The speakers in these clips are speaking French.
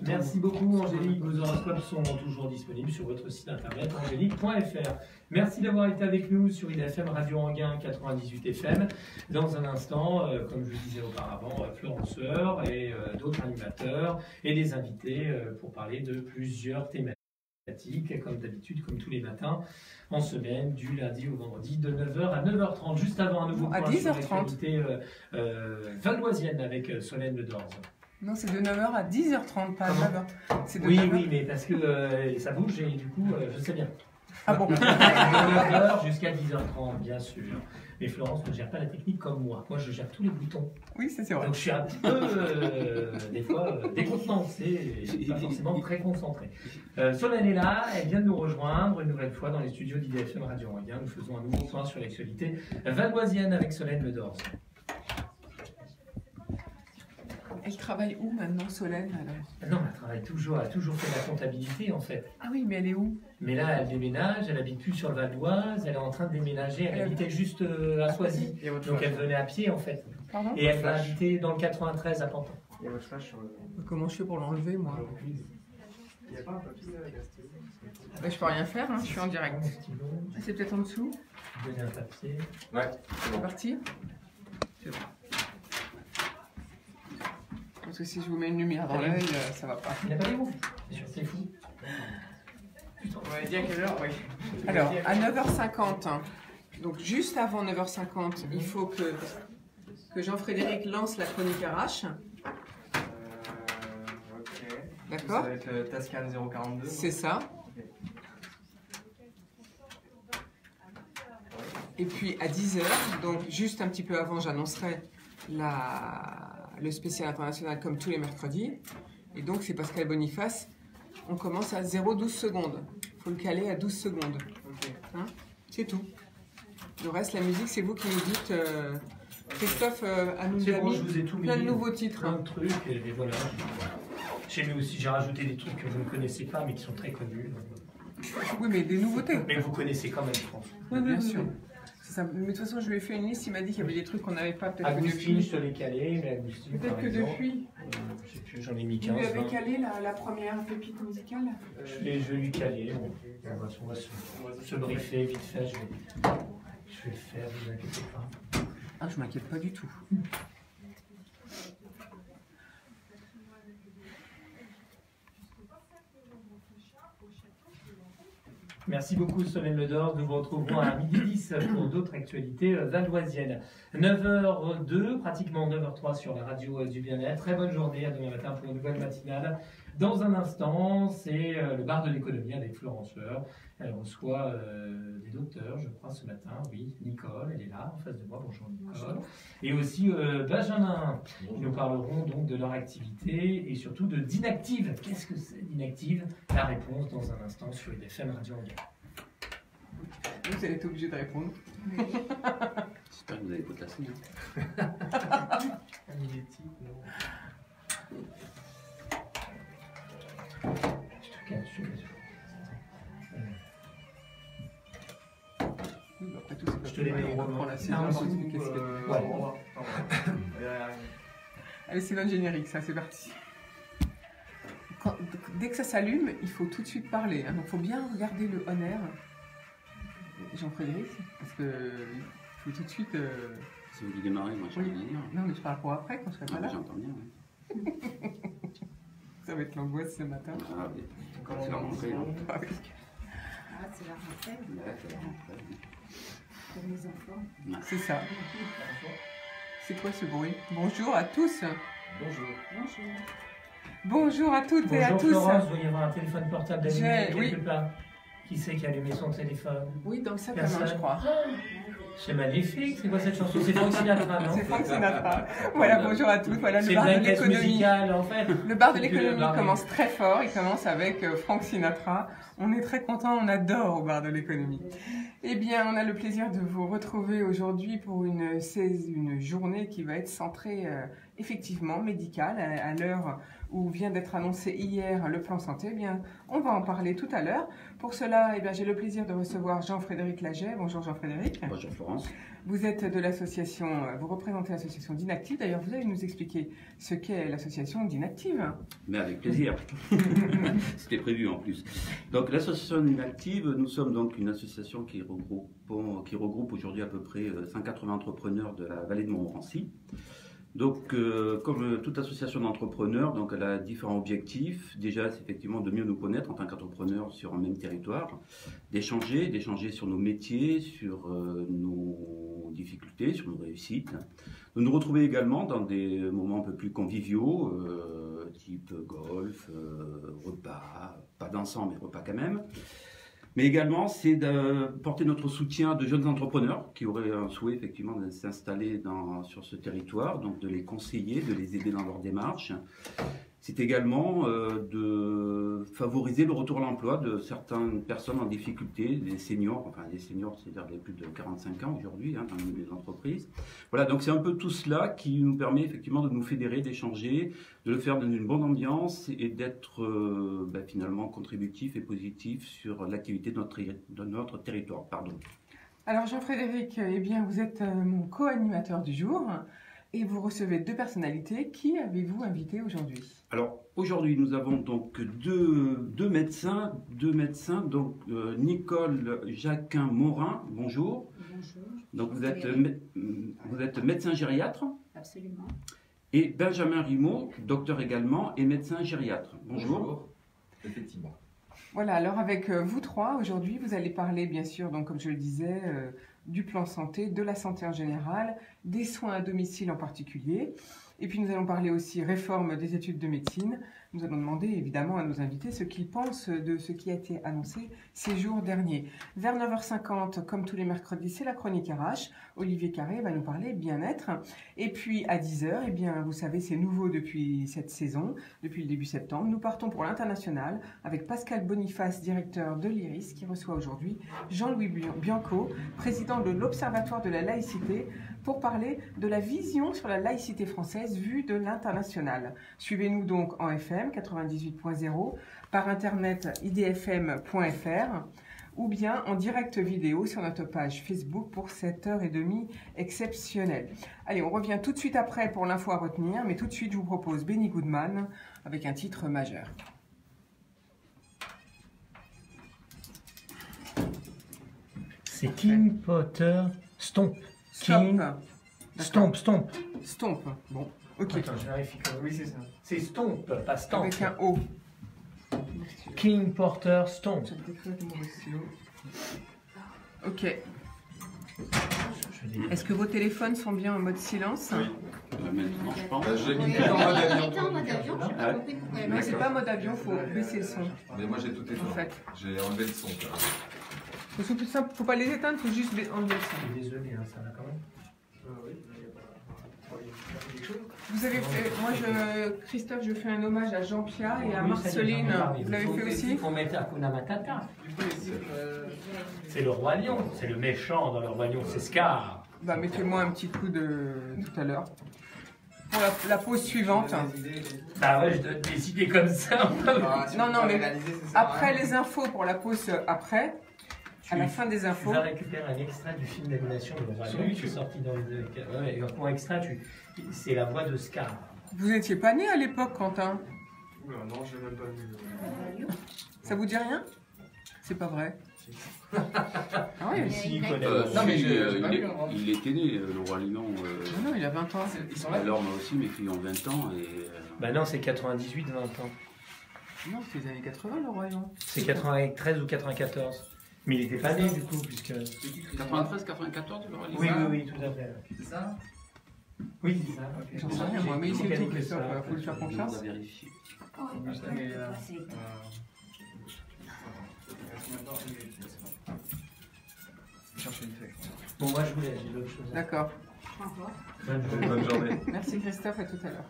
Merci beaucoup Angélique, vos horoscopes sont toujours disponibles sur votre site internet angélique.fr. Merci d'avoir été avec nous sur IDFM Radio Anguin 98 FM. Dans un instant, comme je le disais auparavant, Florence Sueur et d'autres animateurs et des invités pour parler de plusieurs thématiques, comme d'habitude, comme tous les matins, en semaine, du lundi au vendredi, de 9h à 9h30. Juste avant un nouveau point sur l'actualité valdoisienne avec Solène Ledorz. Non, c'est de 9h à 10h30, pas à 9h. Oui, oui, mais parce que ça bouge et du coup, je sais bien. Ah bon? De 9h jusqu'à 10h30, bien sûr. Mais Florence ne gère pas la technique comme moi. Moi, je gère tous les boutons. Oui, c'est vrai. Donc, je suis un petit peu, des fois, décontenancé et pas forcément très concentré. Solène est là, elle vient de nous rejoindre une nouvelle fois dans les studios d'IDFM Radio Anguin. Nous faisons un nouveau point sur l'actualité valdoisienne avec Solène Ledorz. Elle travaille où maintenant, Solène, alors? Non, elle travaille toujours, elle a toujours fait la comptabilité en fait. Ah oui, mais elle est où? Mais là, elle déménage, elle habite plus sur le Val d'Oise, elle est en train de déménager, elle habitait juste à Soisy. Donc elle venait à pied en fait. Pardon? Et elle va habiter dans le 93 à Pantin. Il y a votre flash sur le... Comment je fais pour l'enlever, moi? Il n'y a pas un papier à Gaston? Je peux rien faire, hein, je suis en direct. C'est peut-être en dessous? Donner un papier. Ouais. C'est parti? C'est bon. Parce que si je vous mets une lumière dans l'œil, ça va pas. Il n'y a pas les mots. C'est sûr, c'est fou. On va dire à quelle heure? Oui. Alors, à 9h50, donc juste avant 9h50, il faut que Jean-Frédéric lance la chronique RH. Ok. D'accord? Ça va être le Tascan 042. C'est ça. Ok. Et puis à 10h, donc juste un petit peu avant, j'annoncerai le spécial international comme tous les mercredis. Et donc c'est Pascal Boniface. On commence à 0,12 secondes. Il faut le caler à 12 secondes. Ok. Hein, c'est tout. Le reste, la musique, c'est vous qui nous dites. Christophe a nous C'est bon, mis je vous ai tout mis. plein de nouveaux titres. Plein de trucs, et voilà. Chez lui aussi, j'ai rajouté des trucs que vous ne connaissez pas, mais qui sont très connus. Oui, mais des nouveautés. Mais vous connaissez quand même, je pense. Oui, bien sûr. Ça, mais de toute façon, je lui ai fait une liste, il m'a dit qu'il y avait des trucs qu'on n'avait pas, peut-être que Agustine, depuis. je te l'ai calé, mais Agustine, Peut-être par que exemple, depuis. je sais plus, j'en ai mis Vous 15. lui avez 20. calé la première pépite musicale? Je vais lui caler. Bon, on va se briefer vite fait. Je vais le faire, ne vous inquiétez pas. Ah, je m'inquiète pas du tout. Merci beaucoup Solène Ledorz, nous vous retrouverons à 12h10 pour d'autres actualités valdoisiennes. 9h02, pratiquement 9h03 sur la radio du bien-être. Très bonne journée, à demain matin pour une nouvelle matinale. Dans un instant, c'est le bar de l'économie avec Florence Sueur. Elle reçoit des docteurs, je crois, ce matin. Oui, Nicole, elle est là, en face de moi. Bonjour Nicole. Bonjour. Et aussi Benjamin. Bonjour. Nous parlerons donc de leur activité et surtout de d'Inactive. Qu'est-ce que c'est d'Inactive? La réponse dans un instant sur IDFM Radio Anguin. Vous allez être obligé de répondre. Oui. J'espère que vous allez pas classer. Après tout, c'est je te les mets. On reprend la séance. Allez, c'est notre générique, ça, c'est parti. Dès que ça s'allume, il faut tout de suite parler. Hein, donc, il faut bien regarder le on-air. Jean-Frédéric, parce que il faut tout de suite. Si vous voulez démarrer, moi je peux rien dire. Non, mais je parle pour après, quand je serai pas là. J'entends bien, oui. Ça va être l'angoisse ce matin. Ah oui. C'est la rentrée. Ah oui. Ah, c'est la rentrée. C'est la rentrée. Pour les enfants. C'est ça. C'est quoi ce bruit? Bonjour à tous. Bonjour. Bonjour. Bonjour à toutes et à tous. Bonjour Florence, vous doit y avoir un téléphone portable allumé quelque Oui. part. Qui c'est qui a allumé son téléphone? Oui, dans le sac à Personne. main, je crois. C'est magnifique, c'est quoi cette chanson? C'est Frank Sinatra, non? C'est Frank Sinatra. Voilà, bonjour à tous. Voilà, le C'est bar de une caisse l'économie. musicale, en fait. Le bar de C'est que l'économie le bar- commence très fort. Il commence avec Frank Sinatra. On est très content, on adore au bar de l'économie. Eh bien, on a le plaisir de vous retrouver aujourd'hui pour une journée qui va être centrée effectivement médicale à l'heure où vient d'être annoncé hier le plan santé. Eh bien, on va en parler tout à l'heure. Pour cela, eh bien, j'ai le plaisir de recevoir Jean-Frédéric Laget. Bonjour Jean-Frédéric. Bonjour Florence. Vous êtes de l'association, vous représentez l'association d'Inactive. D'ailleurs, vous allez nous expliquer ce qu'est l'association d'Inactive. Mais avec plaisir. C'était prévu en plus. Donc l'association d'Inactive, nous sommes donc une association qui regroupe aujourd'hui à peu près 180 entrepreneurs de la vallée de Montmorency. Donc, comme toute association d'entrepreneurs, donc elle a différents objectifs. Déjà, c'est effectivement de mieux nous connaître en tant qu'entrepreneurs sur un même territoire, d'échanger sur nos métiers, sur nos difficultés, sur nos réussites. De nous retrouver également dans des moments un peu plus conviviaux, type golf, repas, pas d'ensemble, mais repas quand même. Mais également, c'est de porter notre soutien à de jeunes entrepreneurs qui auraient un souhait effectivement de s'installer sur ce territoire, donc de les conseiller, de les aider dans leur démarche. C'est également de favoriser le retour à l'emploi de certaines personnes en difficulté, des seniors, enfin des seniors, c'est-à-dire les plus de 45 ans aujourd'hui dans les entreprises. Voilà, donc c'est un peu tout cela qui nous permet effectivement de nous fédérer, d'échanger, de le faire dans une bonne ambiance et d'être finalement contributif et positif sur l'activité de notre territoire. Pardon. Alors Jean-Frédéric, eh bien, vous êtes mon co-animateur du jour. Et vous recevez deux personnalités. Qui avez-vous invité aujourd'hui? Alors aujourd'hui, nous avons donc deux médecins. Donc Nicole Jacquin-Morin, bonjour. Bonjour. Donc vous êtes médecin gériatre. Absolument. Et Benjamin Rimaud, docteur également et médecin gériatre. Bonjour. Effectivement. Voilà, alors avec vous trois, aujourd'hui, vous allez parler, bien sûr, donc comme je le disais, du plan santé, de la santé en général, des soins à domicile en particulier. Et puis nous allons parler aussi réforme des études de médecine. Nous allons demander évidemment à nos invités ce qu'ils pensent de ce qui a été annoncé ces jours derniers. Vers 9h50, comme tous les mercredis, c'est la chronique RH. Olivier Carré va nous parler bien-être. Et puis à 10h, eh bien, vous savez, c'est nouveau depuis cette saison, depuis le début septembre. Nous partons pour l'international avec Pascal Boniface, directeur de l'IRIS, qui reçoit aujourd'hui Jean-Louis Bianco, président de l'Observatoire de la laïcité, pour parler de la vision sur la laïcité française vue de l'international. Suivez-nous donc en FM 98.0, par internet idfm.fr ou bien en direct vidéo sur notre page Facebook pour cette heure et demie exceptionnelle. Allez, on revient tout de suite après pour l'info à retenir, mais tout de suite je vous propose Benny Goodman avec un titre majeur. C'est King Potter Stomp. Stop. Stomp. Stomp. Bon, ok. Attends, je vérifie. Oui, c'est ça. C'est Stomp, pas Stamp. Avec un O. King Porter Stomp. Je vais décrire avec mon stylo. Ok. Est-ce que vos téléphones sont bien en mode silence? Oui. Maintenant, je pense. J'ai mis tout en mode Il avion. était en mode avion, j'ai pas compris pourquoi il y Non, avait- c'est pas mode avion, faut baisser le son. Mais moi j'ai tout En éteint. fait. J'ai enlevé le son. C'est plus simple, faut pas les éteindre, faut juste enlever le son. Je suis désolé, hein, ça va quand même. Vous avez fait, Christophe, je fais un hommage à Jean-Pierre et à Oui, ça y est, Marceline. j'en ai parlé. Vous l'avez fait aussi? Il faut mettre Hakuna Matata. C'est le roi lion, c'est le méchant dans le roi lion, c'est Scar. Bah, mettez-moi un petit coup de tout à l'heure. Pour la pause suivante. Bah ouais, je donne des idées comme ça. Non, mais après les infos, pour la pause après, à la fin des Tu infos. vas récupérer un extrait du film d'animation de Roi Lion qui est sorti dans les... Ouais, et un extrait, c'est la voix de Scar. Vous étiez pas né à l'époque, Quentin? Non, je l'ai même pas vu. Ça vous dit rien? C'est pas vrai. Ah oui. Si, il connaît. Non, mais j'ai pas vu, hein. il était né, le roi lion. Non, il a 20 ans. Ils sont là. Alors moi aussi, mes filles ont 20 ans et. Bah non, c'est 98, 20 ans. Non, c'est les années 80, le royaume. C'est 93 ou 94. Mais il était pas né du coup, puisque... 93, 94, le roi lion. Oui, tout à fait. C'est ça? Oui, c'est ça. J'en sais rien, moi, mais c'est tout, Christophe, faut lui faire On confiance. va vérifier. Oh, Ah, je l'avais, c'est- Chercher une feuille. Bon, moi je voulais, j'ai d'autres choses. D'accord. Au revoir. Bonne journée. Bonne journée. Merci Christophe, à tout à l'heure.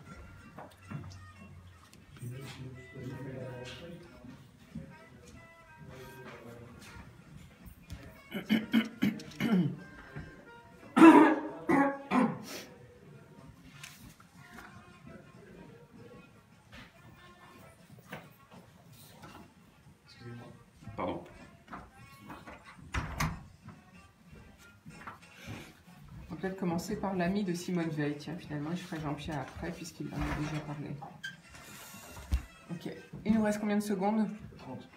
peut-être commencer par l'ami de Simone Veil. Tiens, finalement, je ferai Jean-Pierre après, puisqu'il en a déjà parlé. Ok. Il nous reste combien de secondes? 30.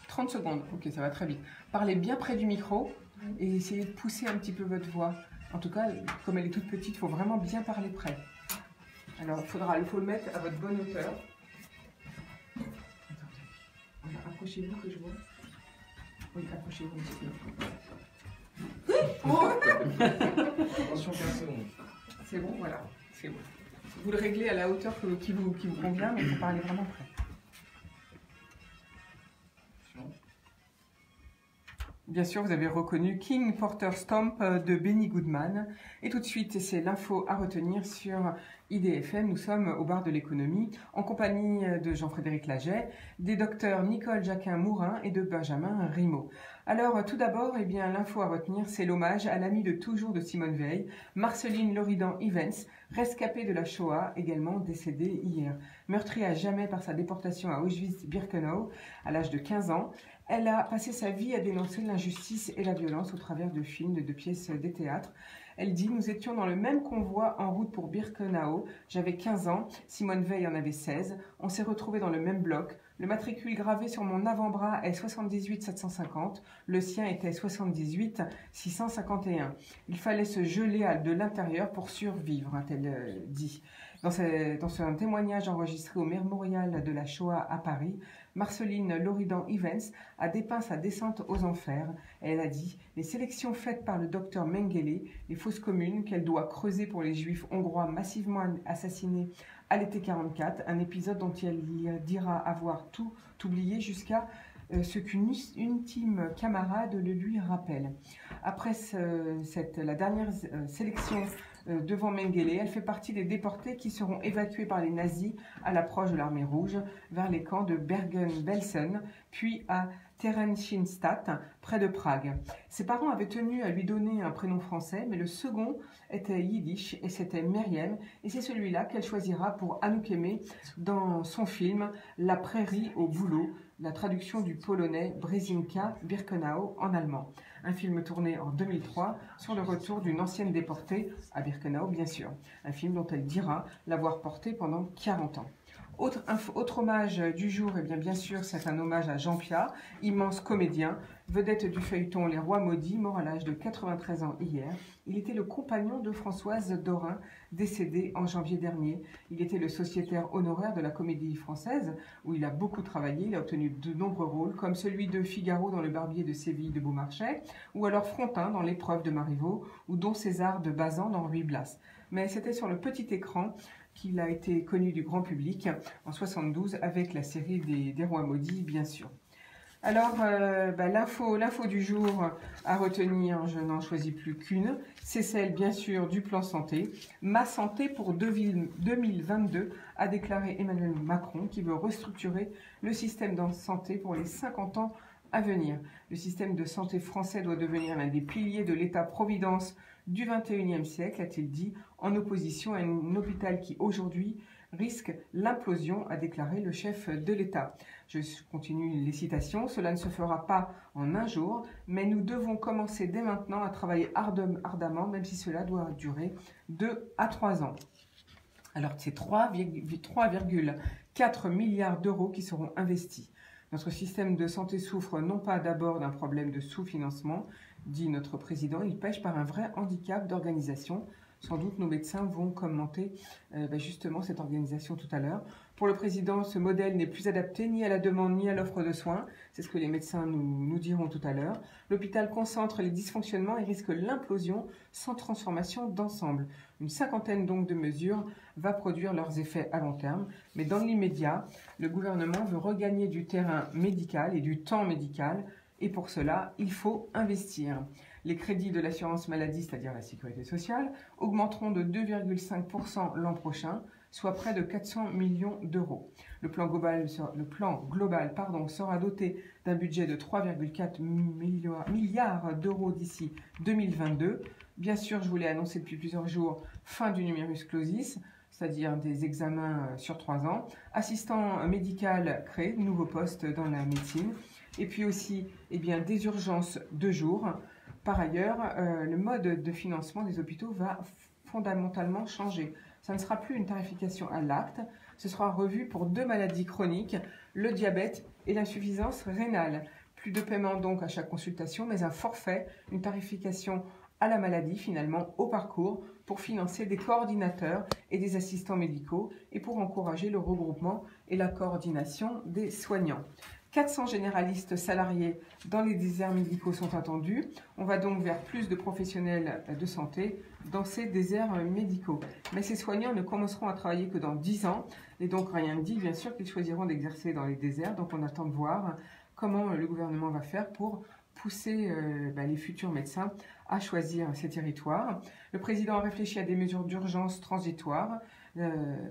30 secondes. Ok, ça va très vite. Parlez bien près du micro et essayez de pousser un petit peu votre voix. En tout cas, comme elle est toute petite, il faut vraiment bien parler près. Alors, il faut le mettre à votre bonne hauteur. Attendez. Approchez-vous que je vois. Oui, approchez-vous un petit peu. Attention, 15 secondes. C'est bon, voilà. C'est bon. Vous le réglez à la hauteur qui vous convient, mais il faut parler vraiment près. Bien sûr, vous avez reconnu King Porter Stomp de Benny Goodman. Et tout de suite, c'est l'info à retenir sur IDFM. Nous sommes au bar de l'économie en compagnie de Jean-Frédéric Laget, des docteurs Nicole Jacquin-Mourin et de Benjamin Rimaud. Alors, tout d'abord, eh bien, l'info à retenir, c'est l'hommage à l'amie de toujours de Simone Veil, Marceline Loridan-Ivens, rescapée de la Shoah, également décédée hier. Meurtrie à jamais par sa déportation à Auschwitz-Birkenau à l'âge de 15 ans, elle a passé sa vie à dénoncer l'injustice et la violence au travers de films, de pièces de théâtre. Elle dit « Nous étions dans le même convoi en route pour Birkenau. J'avais 15 ans, Simone Veil en avait 16. On s'est retrouvés dans le même bloc. Le matricule gravé sur mon avant-bras est 78 750. Le sien était 78 651. Il fallait se geler de l'intérieur pour survivre, a-t-elle dit. » Dans un témoignage enregistré au mémorial de la Shoah à Paris, Marceline Loridan-Ivens a dépeint sa descente aux enfers. Elle a dit « Les sélections faites par le docteur Mengele, les fosses communes qu'elle doit creuser pour les juifs hongrois massivement assassinés à l'été 44, un épisode dont elle dira avoir tout oublié jusqu'à ce qu'une intime camarade le lui rappelle. » Après la dernière sélection devant Mengele, elle fait partie des déportés qui seront évacués par les nazis à l'approche de l'armée rouge vers les camps de Bergen-Belsen, puis à Theresienstadt, près de Prague. Ses parents avaient tenu à lui donner un prénom français, mais le second était yiddish et c'était Meriem, et c'est celui-là qu'elle choisira pour Anouk Aimée dans son film La prairie au boulot, la traduction du polonais Brzezinka Birkenau en allemand. Un film tourné en 2003 sur le retour d'une ancienne déportée, à Birkenau bien sûr. Un film dont elle dira l'avoir porté pendant 40 ans. Autre hommage du jour, et bien sûr, c'est un hommage à Jean Piat, immense comédien, vedette du feuilleton Les Rois Maudits, mort à l'âge de 93 ans hier. Il était le compagnon de Françoise Dorin, décédée en janvier dernier. Il était le sociétaire honoraire de la Comédie Française, où il a beaucoup travaillé. Il a obtenu de nombreux rôles, comme celui de Figaro dans Le Barbier de Séville de Beaumarchais, ou alors Frontin dans L'Épreuve de Marivaux, ou Don César de Bazan dans Ruy Blas. Mais c'était sur le petit écran qu'il a été connu du grand public en 72 avec la série des Rois Maudits, bien sûr. Alors, l'info du jour à retenir, je n'en choisis plus qu'une. C'est celle, bien sûr, du plan santé. Ma santé pour 2022, a déclaré Emmanuel Macron, qui veut restructurer le système de santé pour les 50 ans à venir. Le système de santé français doit devenir l'un des piliers de l'État-providence du XXIe siècle, a-t-il dit, en opposition à un hôpital qui, aujourd'hui, risque l'implosion, a déclaré le chef de l'État. Je continue les citations. « Cela ne se fera pas en un jour, mais nous devons commencer dès maintenant à travailler ardemment, même si cela doit durer 2 à 3 ans. » Alors, c'est 3,4 milliards d'euros qui seront investis. Notre système de santé souffre non pas d'abord d'un problème de sous-financement, dit notre président, il pêche par un vrai handicap d'organisation. Sans doute nos médecins vont commenter justement cette organisation tout à l'heure. Pour le président, ce modèle n'est plus adapté ni à la demande ni à l'offre de soins. C'est ce que les médecins nous diront tout à l'heure. L'hôpital concentre les dysfonctionnements et risque l'implosion sans transformation d'ensemble. Une cinquantaine donc de mesures va produire leurs effets à long terme. Mais dans l'immédiat, le gouvernement veut regagner du terrain médical et du temps médical. Et pour cela, il faut investir. Les crédits de l'assurance maladie, c'est-à-dire la sécurité sociale, augmenteront de 2,5% l'an prochain, soit près de 400 millions d'euros. Le plan global sera doté d'un budget de 3,4 milliards d'euros d'ici 2022. Bien sûr, je vous l'ai annoncé depuis plusieurs jours, fin du numerus clausus, c'est-à-dire des examens sur 3 ans. Assistant médical créé, nouveau poste dans la médecine. Et puis aussi des urgences de jour. Par ailleurs, le mode de financement des hôpitaux va fondamentalement changer. Ça ne sera plus une tarification à l'acte, ce sera revu pour 2 maladies chroniques, le diabète et l'insuffisance rénale. Plus de paiement donc à chaque consultation, mais un forfait, une tarification à la maladie finalement, au parcours, pour financer des coordinateurs et des assistants médicaux et pour encourager le regroupement et la coordination des soignants. 400 généralistes salariés dans les déserts médicaux sont attendus. On va donc vers plus de professionnels de santé dans ces déserts médicaux. Mais ces soignants ne commenceront à travailler que dans 10 ans. Et donc rien ne dit bien sûr qu'ils choisiront d'exercer dans les déserts. Donc on attend de voir comment le gouvernement va faire pour pousser les futurs médecins à choisir ces territoires. Le président a réfléchi à des mesures d'urgence transitoires,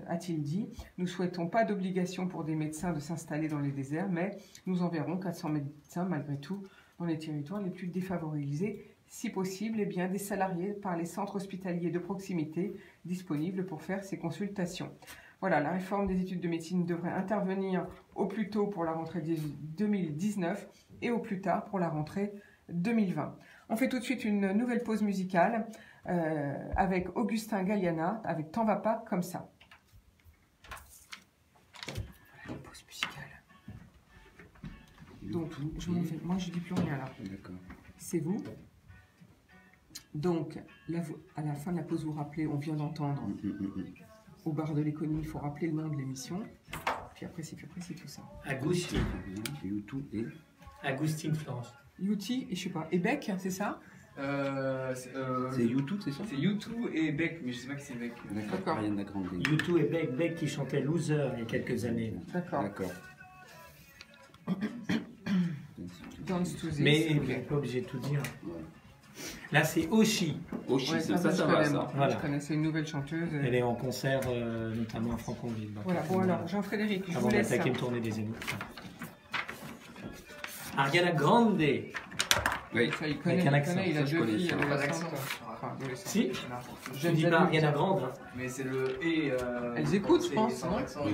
a-t-il dit. Nous ne souhaitons pas d'obligation pour des médecins de s'installer dans les déserts, mais nous enverrons 400 médecins malgré tout dans les territoires les plus défavorisés, si possible, et bien des salariés par les centres hospitaliers de proximité disponibles pour faire ces consultations. Voilà, la réforme des études de médecine devrait intervenir au plus tôt pour la rentrée 2019 et au plus tard pour la rentrée 2020. On fait tout de suite une nouvelle pause musicale avec Augustin Galliana, avec T'en vas pas comme ça. Pause musicale. Donc, moi je dis plus rien là. D'accord. C'est vous. Donc, là, à la fin de la pause, vous rappelez, on vient d'entendre au bar de l'économie, il faut rappeler le nom de l'émission. Puis après, c'est tout ça. Agustin. YouTube et Agustin Florence. Youti, et je sais pas, et Beck, c'est ça? c'est YouTube, c'est ça? C'est YouTube et Beck, mais je sais pas que c'est Beck. D'accord. Ariana Grande. YouTube et Beck qui chantait Loser il y a quelques années. D'accord. D'accord. Dance to this. Mais ok. vous n'êtes pas obligé de tout dire. Ouais. Là, c'est Oshi. Oshi, Ouais, ça je va, connais, ça. moi. Voilà. Je connais, c'est une nouvelle chanteuse. Elle est en concert, notamment à Franconville. Donc, Voilà, bon alors, Jean-Frédéric, je vous avant laisse. d'attaquer une tournée des Zéniths. Ariana Grande. Oui. Ça, il connaît, Avec un accent, il a ça, je deux connais filles ça. adolescentes. Pas d'accent. Enfin, adolescentes. Si, je Jeunes dis pas adultes. Ariana Grande. Hein. Mais c'est le et. Elles écoutent, je c'est pense, sans non accent, Oui.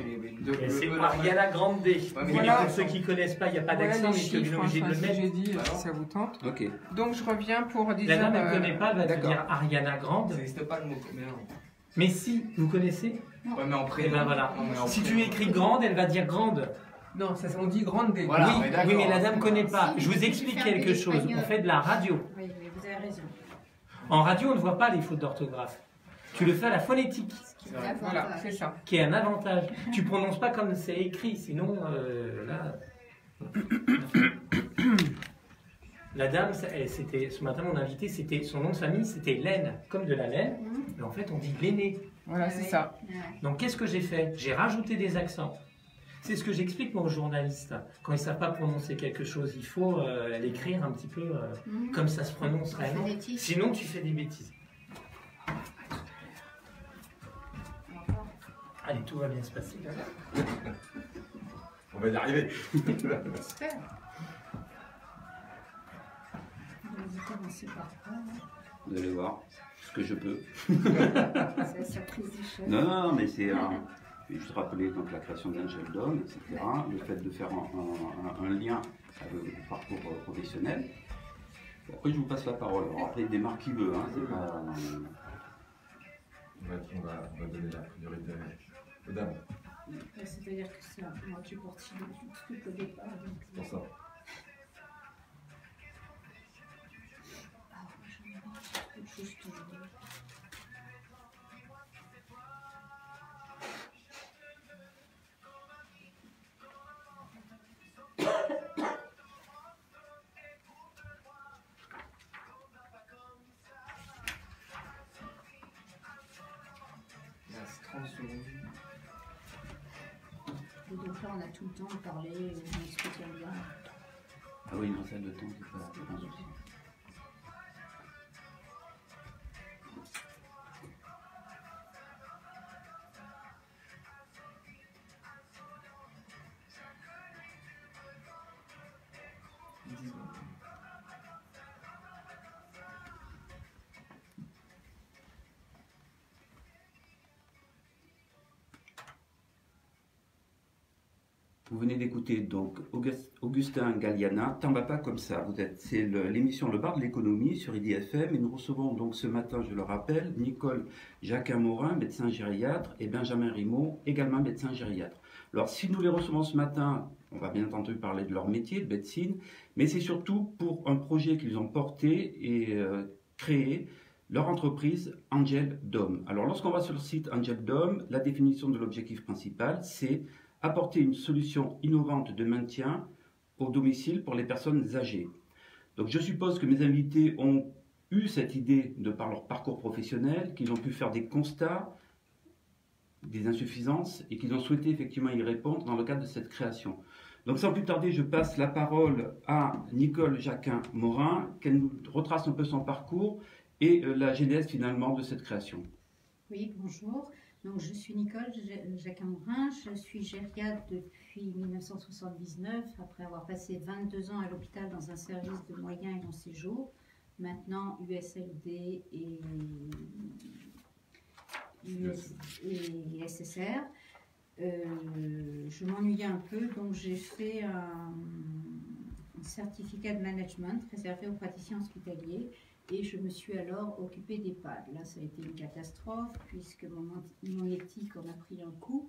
Et c'est le- Ariana Grande. mais Voilà. Pour ceux qui ne connaissent pas, il n'y a pas Voilà d'accent, les mais je suis chiffres, obligé de enfin, le ce que j'ai mettre. dit, Bah si non. ça vous tente. Ok. Donc, je reviens pour 10 La dame, heures, elle ne connaît pas, elle va te d'accord. dire Ariana Grande. Ça n'existe pas le mot. Mais non. Mais si, vous connaissez. Ouais, mais en Et prénom. ben voilà. Non, mais en Si tu prénom. écris grande, elle va dire grande. Non, ça, on dit grande D. Voilà, on oui, est d'accord. oui, mais la dame ne connaît pas. Si, Je vous si, explique faire de quelque chose. l'espagnol. On fait de la radio. Oui, oui, vous avez raison. En radio, on ne voit pas les fautes d'orthographe. Tu le fais à la phonétique, Ce qui C'est est vrai. Voilà, l'avantage. c'est ça. qui est un avantage. Tu prononces pas comme c'est écrit, sinon là. La dame, c'était ce matin mon invité, c'était son nom de famille, c'était laine, comme de la laine. Mais en fait, on dit l'aîné. Voilà, c'est Ouais. ça. Ouais. Donc qu'est-ce que j'ai fait? J'ai rajouté des accents. C'est ce que j'explique moi aux journalistes. Quand ils ne savent pas prononcer quelque chose, il faut l'écrire un petit peu Mhm. comme ça se prononce réellement. Phonétique. Sinon, tu fais des bêtises. Allez, tout va bien se passer. On va y arriver. Super. Vous commencez par quoi, là? Vous allez voir ce que je peux. C'est la surprise du chef. Non, non, mais c'est je vais juste rappeler donc la création d'Angel Dome, etc. Le fait de faire un lien avec le parcours professionnel. Et après, je vous passe la parole. Alors, après, il démarre qui veut. Hein, c'est pas, On va donner la priorité aux dames. C'est-à-dire que c'est moi qui porte le truc au départ. Donc, C'est pour ça. Ah, j'en ai marre, c'est quelque chose toujours. Il reste 30 secondes. Et donc là, on a tout le temps de parler, on explique bien. Ah oui, une salle de temps, c'est pas un souci. Vous venez d'écouter donc Augustin Galliana, T'en vas pas comme ça. C'est l'émission Le Bar de l'économie sur IDFM et nous recevons donc ce matin, je le rappelle, Nicole Jacquin-Morin, médecin gériatre, et Benjamin Rimaud, également médecin gériatre. Alors si nous les recevons ce matin, on va bien entendu parler de leur métier de médecine, mais c'est surtout pour un projet qu'ils ont porté et créé, leur entreprise Angel Dome. Alors lorsqu'on va sur le site Angel Dome, la définition de l'objectif principal, c'est apporter une solution innovante de maintien au domicile pour les personnes âgées. Donc je suppose que mes invités ont eu cette idée de par leur parcours professionnel, qu'ils ont pu faire des constats, des insuffisances et qu'ils ont souhaité effectivement y répondre dans le cadre de cette création. Donc sans plus tarder, je passe la parole à Nicole Jacquin-Morin, qu'elle nous retrace un peu son parcours et la genèse finalement de cette création. Oui, bonjour. Donc, je suis Nicole Jacquin-Morin, je suis gériatre depuis 1979, après avoir passé 22 ans à l'hôpital dans un service de moyen et long séjour, maintenant USLD et SSR. Je m'ennuyais un peu, donc j'ai fait un certificat de management réservé aux praticiens hospitaliers. Et je me suis alors occupée d'EHPAD. Là, ça a été une catastrophe puisque mon éthique en a pris un coup.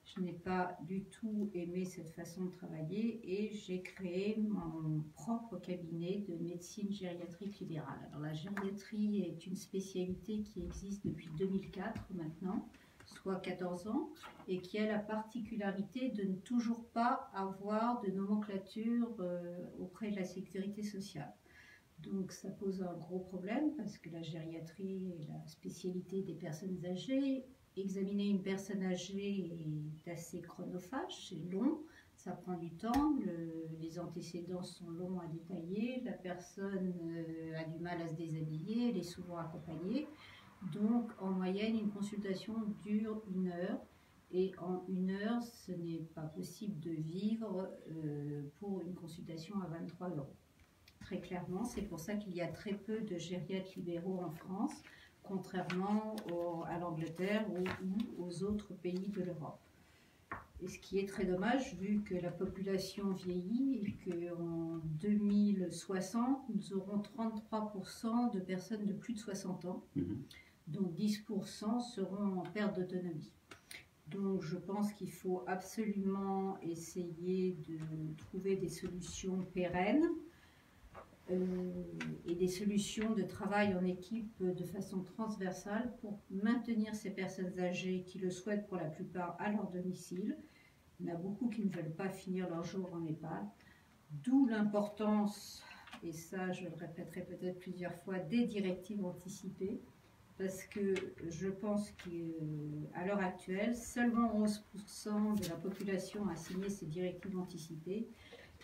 Je n'ai pas du tout aimé cette façon de travailler et j'ai créé mon propre cabinet de médecine gériatrique libérale. Alors, la gériatrie est une spécialité qui existe depuis 2004 maintenant, soit 14 ans, et qui a la particularité de ne toujours pas avoir de nomenclature auprès de la sécurité sociale. Donc ça pose un gros problème parce que la gériatrie est la spécialité des personnes âgées. Examiner une personne âgée est assez chronophage, c'est long, ça prend du temps, les antécédents sont longs à détailler, la personne a du mal à se déshabiller, elle est souvent accompagnée. Donc en moyenne, une consultation dure 1 heure et en 1 heure, ce n'est pas possible de vivre pour une consultation à 23 €. Très clairement, c'est pour ça qu'il y a très peu de gériatres libéraux en France, contrairement à l'Angleterre ou aux autres pays de l'Europe. Et ce qui est très dommage, vu que la population vieillit et qu'en 2060, nous aurons 33% de personnes de plus de 60 ans, dont 10% seront en perte d'autonomie. Donc je pense qu'il faut absolument essayer de trouver des solutions pérennes, et des solutions de travail en équipe de façon transversale pour maintenir ces personnes âgées qui le souhaitent pour la plupart à leur domicile. Il y en a beaucoup qui ne veulent pas finir leur jour en EHPAD, d'où l'importance, et ça je le répéterai peut-être plusieurs fois, des directives anticipées, parce que je pense qu'à l'heure actuelle, seulement 11% de la population a signé ces directives anticipées.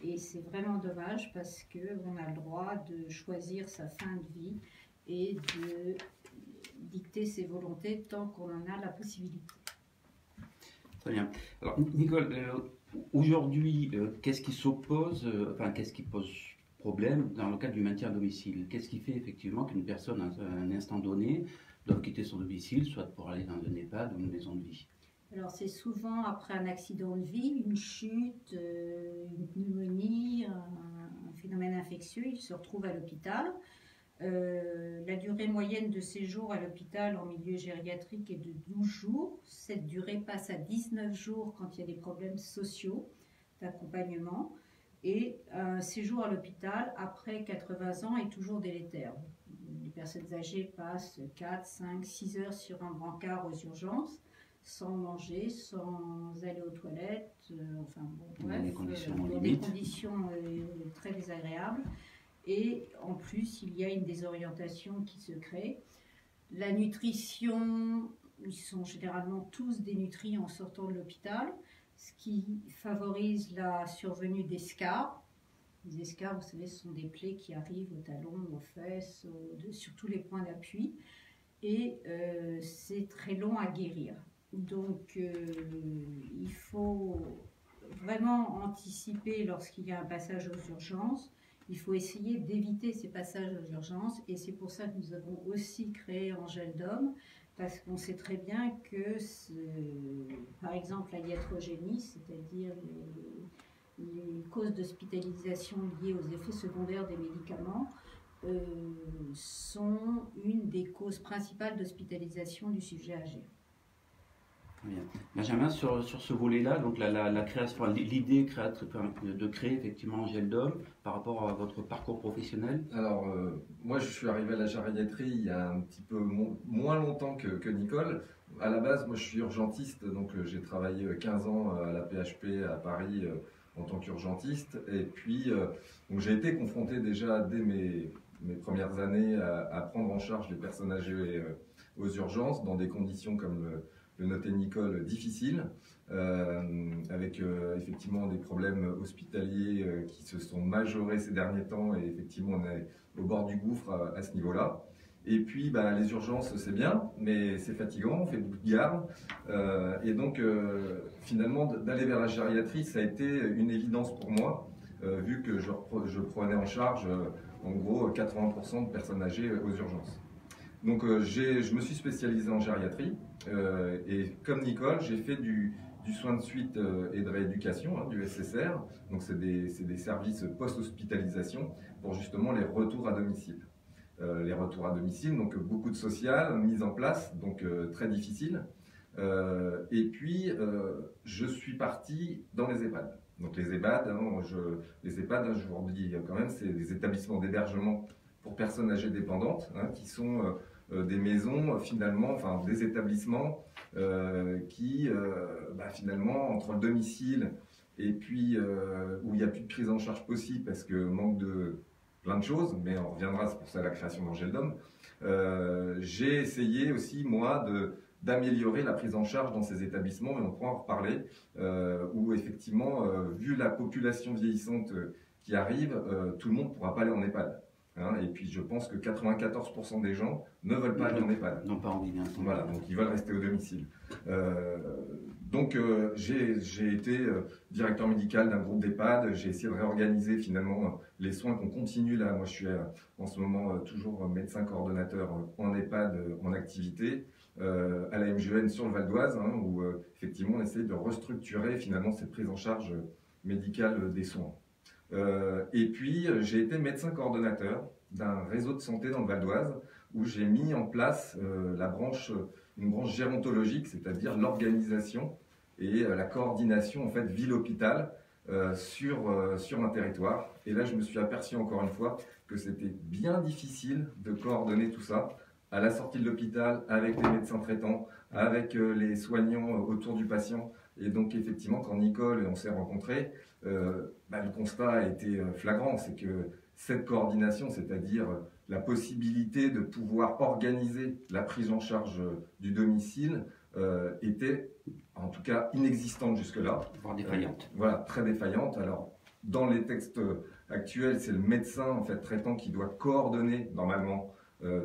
Et c'est vraiment dommage parce qu'on a le droit de choisir sa fin de vie et de dicter ses volontés tant qu'on en a la possibilité. Très bien. Alors, Nicole, aujourd'hui, qu'est-ce qui s'oppose, qu'est-ce qui pose problème dans le cadre du maintien à domicile? Qu'est-ce qui fait effectivement qu'une personne, à un instant donné, doit quitter son domicile, soit pour aller dans un EHPAD ou une maison de vie? Alors c'est souvent après un accident de vie, une chute, une pneumonie, un phénomène infectieux, il se retrouve à l'hôpital. La durée moyenne de séjour à l'hôpital en milieu gériatrique est de 12 jours. Cette durée passe à 19 jours quand il y a des problèmes sociaux d'accompagnement. Et un séjour à l'hôpital après 80 ans est toujours délétère. Les personnes âgées passent 4, 5, 6 heures sur un brancard aux urgences, sans manger, sans aller aux toilettes, dans des conditions très désagréables. Et en plus, il y a une désorientation qui se crée. La nutrition, ils sont généralement tous dénutris en sortant de l'hôpital, ce qui favorise la survenue d'escarres. Les escarres, vous savez, ce sont des plaies qui arrivent aux talons, aux fesses, sur tous les points d'appui. Et c'est très long à guérir. Donc, il faut vraiment anticiper lorsqu'il y a un passage aux urgences. Il faut essayer d'éviter ces passages aux urgences et c'est pour ça que nous avons aussi créé Angel Dome, parce qu'on sait très bien que, par exemple, la iatrogénie, c'est-à-dire les causes d'hospitalisation liées aux effets secondaires des médicaments sont une des causes principales d'hospitalisation du sujet âgé. Très bien. Benjamin, sur ce volet-là, donc la création, l'idée de créer effectivement Angel Dome par rapport à votre parcours professionnel. Alors, moi, je suis arrivé à la gériatrie il y a un petit peu moins longtemps que Nicole. À la base, moi, je suis urgentiste, donc j'ai travaillé 15 ans à la PHP à Paris en tant qu'urgentiste. Et puis, donc, j'ai été confronté déjà dès mes premières années à prendre en charge les personnes âgées aux urgences dans des conditions comme le notait Nicole difficiles, avec effectivement des problèmes hospitaliers qui se sont majorés ces derniers temps et effectivement on est au bord du gouffre à ce niveau-là. Et puis les urgences c'est bien, mais c'est fatigant, on fait beaucoup de garde. Et donc finalement d'aller vers la gériatrie ça a été une évidence pour moi, vu que je prenais en charge en gros 80% de personnes âgées aux urgences. Donc je me suis spécialisé en gériatrie et comme Nicole, j'ai fait du soin de suite et de rééducation, hein, du SSR. Donc c'est des services post-hospitalisation pour justement les retours à domicile. Les retours à domicile, donc beaucoup de social, mise en place, donc très difficile. Et puis je suis parti dans les EHPAD. Donc les EHPAD, je vous redis quand même, c'est des établissements d'hébergement pour personnes âgées dépendantes, hein, qui sont des maisons finalement, enfin des établissements qui finalement entre le domicile et puis où il n'y a plus de prise en charge possible parce que manque de plein de choses, mais on reviendra, c'est pour ça la création d'Angel Dome. J'ai essayé aussi moi d'améliorer la prise en charge dans ces établissements, et on pourra en reparler, où effectivement, vu la population vieillissante qui arrive, tout le monde ne pourra pas aller en EHPAD. Hein, et puis je pense que 94% des gens ne veulent pas aller en EHPAD. Non, pas envie, bien. Voilà, donc ils veulent rester au domicile. Donc j'ai été directeur médical d'un groupe d'EHPAD, j'ai essayé de réorganiser finalement les soins qu'on continue là. Moi je suis en ce moment toujours médecin coordonnateur en EHPAD en activité à la MGN sur le Val d'Oise, hein, où effectivement on essaie de restructurer finalement cette prise en charge médicale des soins. Et puis j'ai été médecin coordonnateur d'un réseau de santé dans le Val d'Oise où j'ai mis en place une branche gérontologique, c'est-à-dire l'organisation et la coordination en fait ville-hôpital sur un territoire. Et là je me suis aperçu encore une fois que c'était bien difficile de coordonner tout ça à la sortie de l'hôpital avec les médecins traitants, avec les soignants autour du patient. Et donc effectivement, quand Nicole et on s'est rencontrés, le constat a été flagrant, c'est que cette coordination, c'est-à-dire la possibilité de pouvoir organiser la prise en charge du domicile, était en tout cas inexistante jusque-là. Voire défaillante. Voilà, très défaillante. Alors, dans les textes actuels, c'est le médecin en fait, traitant qui doit coordonner normalement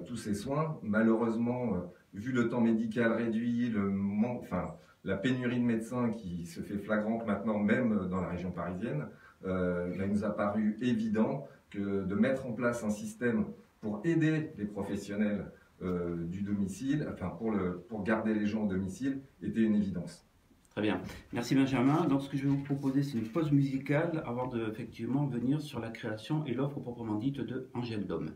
tous ces soins. Malheureusement, vu le temps médical réduit, la pénurie de médecins qui se fait flagrante maintenant, même dans la région parisienne, il nous a paru évident que de mettre en place un système pour aider les professionnels du domicile, pour garder les gens au domicile, était une évidence. Très bien. Merci Benjamin. Donc ce que je vais vous proposer, c'est une pause musicale avant de effectivement venir sur la création et l'offre proprement dite de Angel Dome.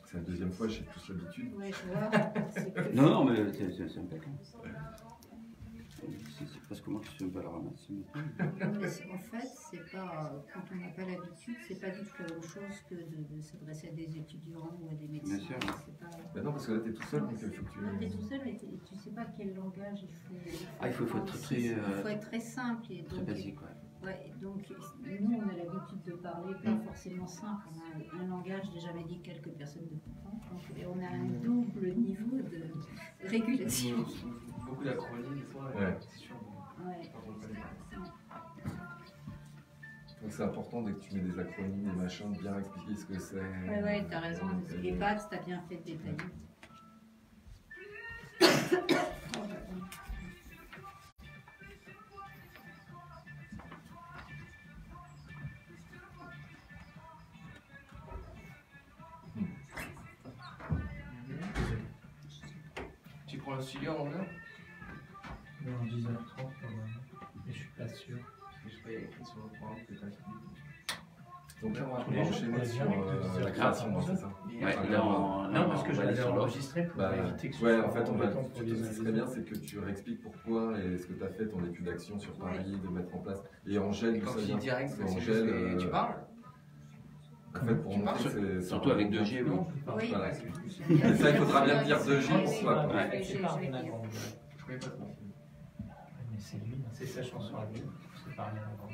C'est la deuxième fois, j'ai tous l'habitude. Ouais, je vois. Non, mais c'est impeccable. C'est presque moi qui suis un peu à la ramasse. En fait, c'est pas, quand on n'a pas l'habitude, c'est pas du tout la même chose que de s'adresser à des étudiants ou à des médecins. Bien sûr. C'est pas... Non, parce que là, tu es tout seul, donc il faut que tu... Tu es tout seul, mais tu sais pas quel langage il faut. Il faut être très, il faut être très simple. Et très donc, basique. Ouais. ouais, donc nous, on a l'habitude de parler pas forcément simple. On a un langage déjà médical que personne ne comprend. Donc, et on a un double niveau de régulation. Beaucoup d'acronymes, des fois, Ouais. c'est sûr. Ouais. Quand on connaît pas. Donc c'est important dès que tu mets des acronymes, des machins, de bien expliquer ce que c'est. Ouais, t'as raison. Les pattes, t'as bien fait de détailler. prends le studio à 11h? Mais en 10h30, normalement. Mais je suis pas sûr. Je sais pas, il y a écrit sur le programme que t'as fini. Donc là, on va Les gens enchaîner pourraient sur bien mettre la création, hein, c'est ça. Ouais, là, Non, parce que on je va aller l'avais sur l'offre. enregistré pour Bah, éviter que ce ouais, soit en fait, on va. embêtant pour les uns Ce et qui les serait bien, autres. c'est que tu réexpliques pourquoi et ce que tu as fait ton étude d'action sur Paris, de mettre en place. Et Angèle, d'où Quand ça tu dis vient direct, Parce c'est que juste Angèle, que tu parles. En fait, pour Tu montrer parles, que c'est. Surtout avec 2G, oui. Oui. Voilà. Ça, Ça, il faudra bien dire 2G pour soi. Ouais, Ouais, c'est pas je vais rien dire. avant. Je connais pas trop. Mais c'est lui, hein, c'est sa chanson à lui. C'est pas rien avant.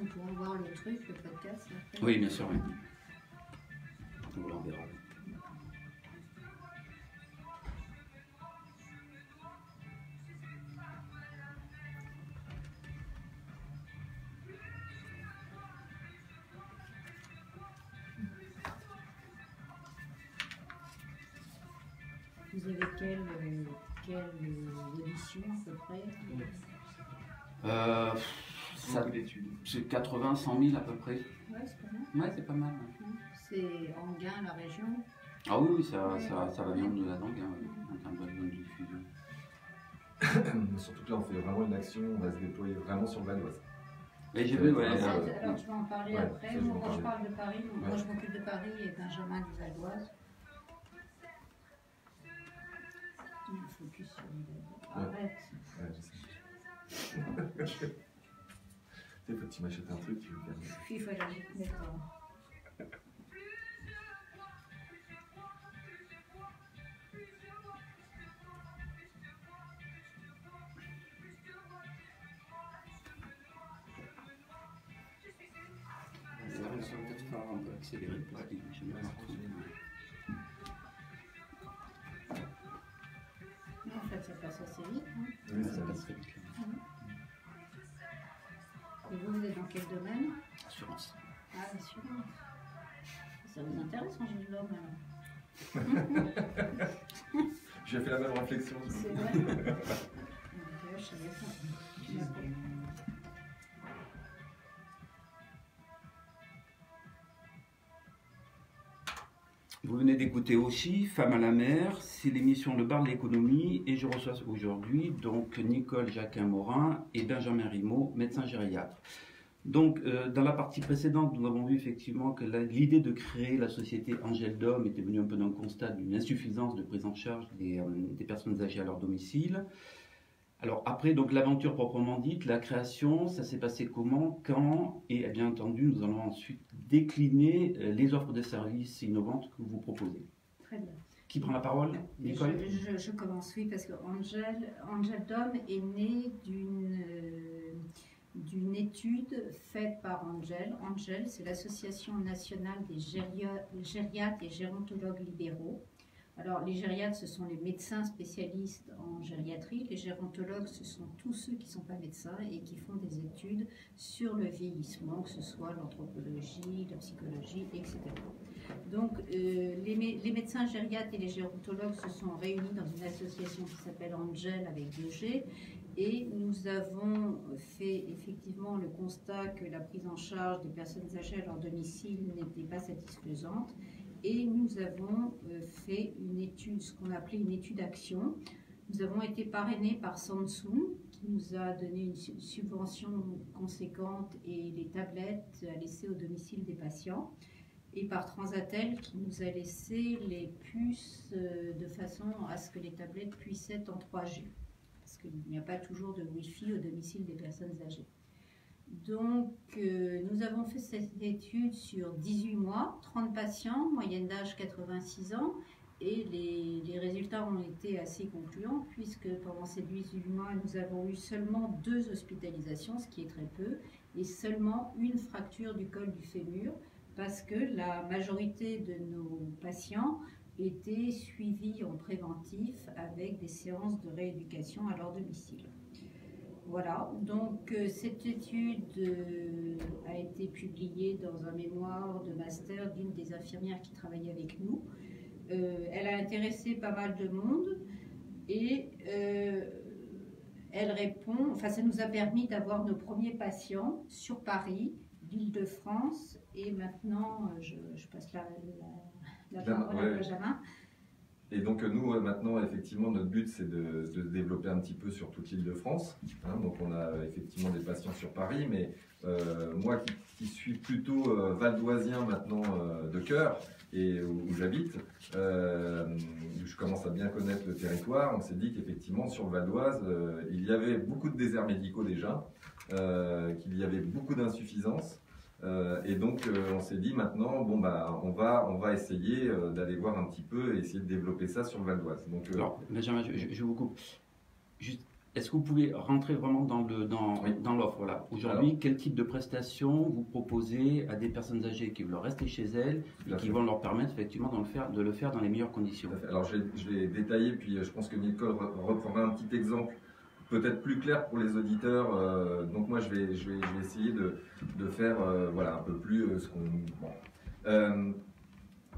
On pourra voir le truc, le podcast. après. Oui, bien sûr, oui. On vous l'enverra. Vous avez quelle édition à peu près? Ça, Beaucoup d'études. c'est 80, 100 000 à peu près. Ouais, c'est pas mal. Ouais, c'est pas mal. Ouais. C'est Anguin, la région. Ah oui, oui, ça va bien de la langue, hein, en termes de diffusion. Surtout que là, on fait vraiment une action, on va se déployer vraiment sur le Val-d'Oise. Et j'ai vu, ouais. Ah, Alors, je vais en parler ouais, après. ça, je vais Moi, en quand je parler. parle de Paris, moi, je m'occupe de Paris et Benjamin du Val-d'Oise. Il focus sur le Val-d'Oise. Arrête. Ouais, je sais. Tu sais, faut que tu m'achètes un truc, tu veux faire. Il faut aller d'accord. Ça va peut-être faire un peu accélérer parce que je me En fait, ça passe assez vite. Hein. Oui, ça ça passe très vite. Et vous êtes dans quel domaine? Assurance. Ah, l'assurance. Ça vous intéresse, Angèle L'Homme, alors? J'ai fait la même réflexion. C'est vrai. Je savais pas. Vous venez d'écouter aussi Femme à la mer, c'est l'émission Le Bar de l'économie et je reçois aujourd'hui donc Nicole Jacquin-Morin et Benjamin Rimaud, médecin gériatre. Donc dans la partie précédente, nous avons vu effectivement que l'idée de créer la société Angèle d'Homme était venue un peu d'un constat d'une insuffisance de prise en charge des personnes âgées à leur domicile. Alors après, donc l'aventure proprement dite, la création, ça s'est passé comment, quand, et bien entendu, nous allons ensuite décliner les offres de services innovantes que vous proposez. Très bien. Qui prend la parole, Nicole? Je commence, oui, parce que Angèle d'Homme est née d'une étude faite par Angèle. Angèle, c'est l'Association nationale des gériatres et gérontologues libéraux. Alors, les gériatres, ce sont les médecins spécialistes en gériatrie. Les gérontologues, ce sont tous ceux qui ne sont pas médecins et qui font des études sur le vieillissement, que ce soit l'anthropologie, la psychologie, etc. Donc, les médecins gériatres et les gérontologues se sont réunis dans une association qui s'appelle Angèle avec 2G. Et nous avons fait effectivement le constat que la prise en charge des personnes âgées à leur domicile n'était pas satisfaisante. Et nous avons fait une étude, ce qu'on appelait une étude action. Nous avons été parrainés par Samsung, qui nous a donné une subvention conséquente et les tablettes à laisser au domicile des patients. Et par Transatel, qui nous a laissé les puces de façon à ce que les tablettes puissent être en 3G. Parce qu'il n'y a pas toujours de Wi-Fi au domicile des personnes âgées. Donc, nous avons fait cette étude sur 18 mois, 30 patients, moyenne d'âge 86 ans, et les résultats ont été assez concluants, puisque pendant ces 18 mois, nous avons eu seulement 2 hospitalisations, ce qui est très peu, et seulement une fracture du col du fémur, parce que la majorité de nos patients étaient suivis en préventif avec des séances de rééducation à leur domicile. Voilà, donc cette étude a été publiée dans un mémoire de master d'une des infirmières qui travaillait avec nous. Elle a intéressé pas mal de monde. Et elle répond, enfin ça nous a permis d'avoir nos premiers patients sur Paris, l'Île-de-France, et maintenant je passe la parole à Benjamin. Et donc nous maintenant effectivement notre but c'est de développer un petit peu sur toute l'Île-de-France. Donc on a effectivement des patients sur Paris, mais moi qui suis plutôt valdoisien maintenant de cœur et où j'habite, je commence à bien connaître le territoire. On s'est dit qu'effectivement sur le Val d'Oise il y avait beaucoup de déserts médicaux déjà, qu'il y avait beaucoup d'insuffisances. Et donc on s'est dit maintenant bon bah on va essayer d'aller voir un petit peu et essayer de développer ça sur le Val d'Oise. Donc alors Benjamin, je vous coupe. Juste, est-ce que vous pouvez rentrer vraiment dans l'offre là. Aujourd'hui, quel type de prestations vous proposez à des personnes âgées qui veulent rester chez elles et qui vont leur permettre effectivement de le faire dans les meilleures conditions? Alors je vais détailler, puis je pense que Nicole reprendra un petit exemple peut-être plus clair pour les auditeurs. Donc moi je vais essayer de faire voilà un peu plus ce qu'on. Bon.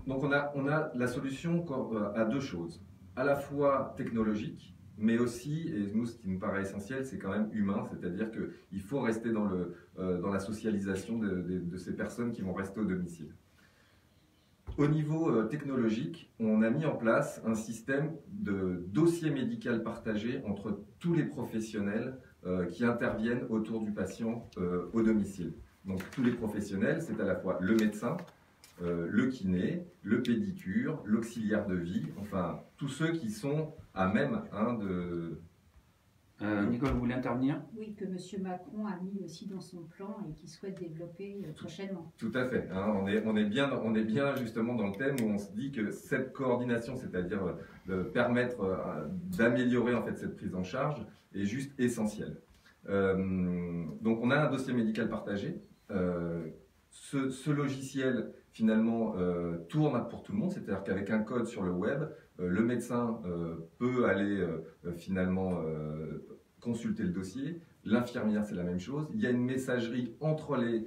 Donc on a la solution à deux choses, à la fois technologique, mais aussi, et nous ce qui nous paraît essentiel, c'est quand même humain, c'est-à-dire qu'il faut rester dans la socialisation de ces personnes qui vont rester au domicile. Au niveau technologique, on a mis en place un système de dossier médical partagé entre tous les professionnels qui interviennent autour du patient au domicile. Donc tous les professionnels, c'est à la fois le médecin, le kiné, le pédicure, l'auxiliaire de vie, enfin tous ceux qui sont à même de... Nicole, vous voulez intervenir? Oui, que M. Macron a mis aussi dans son plan et qu'il souhaite développer prochainement. Tout à fait. On est bien justement dans le thème où on se dit que cette coordination, c'est-à-dire permettre d'améliorer en fait cette prise en charge, est juste essentielle. Donc on a un dossier médical partagé. Ce logiciel finalement tourne pour tout le monde, c'est-à-dire qu'avec un code sur le web, le médecin peut aller finalement consulter le dossier, l'infirmière c'est la même chose, il y a une messagerie entre les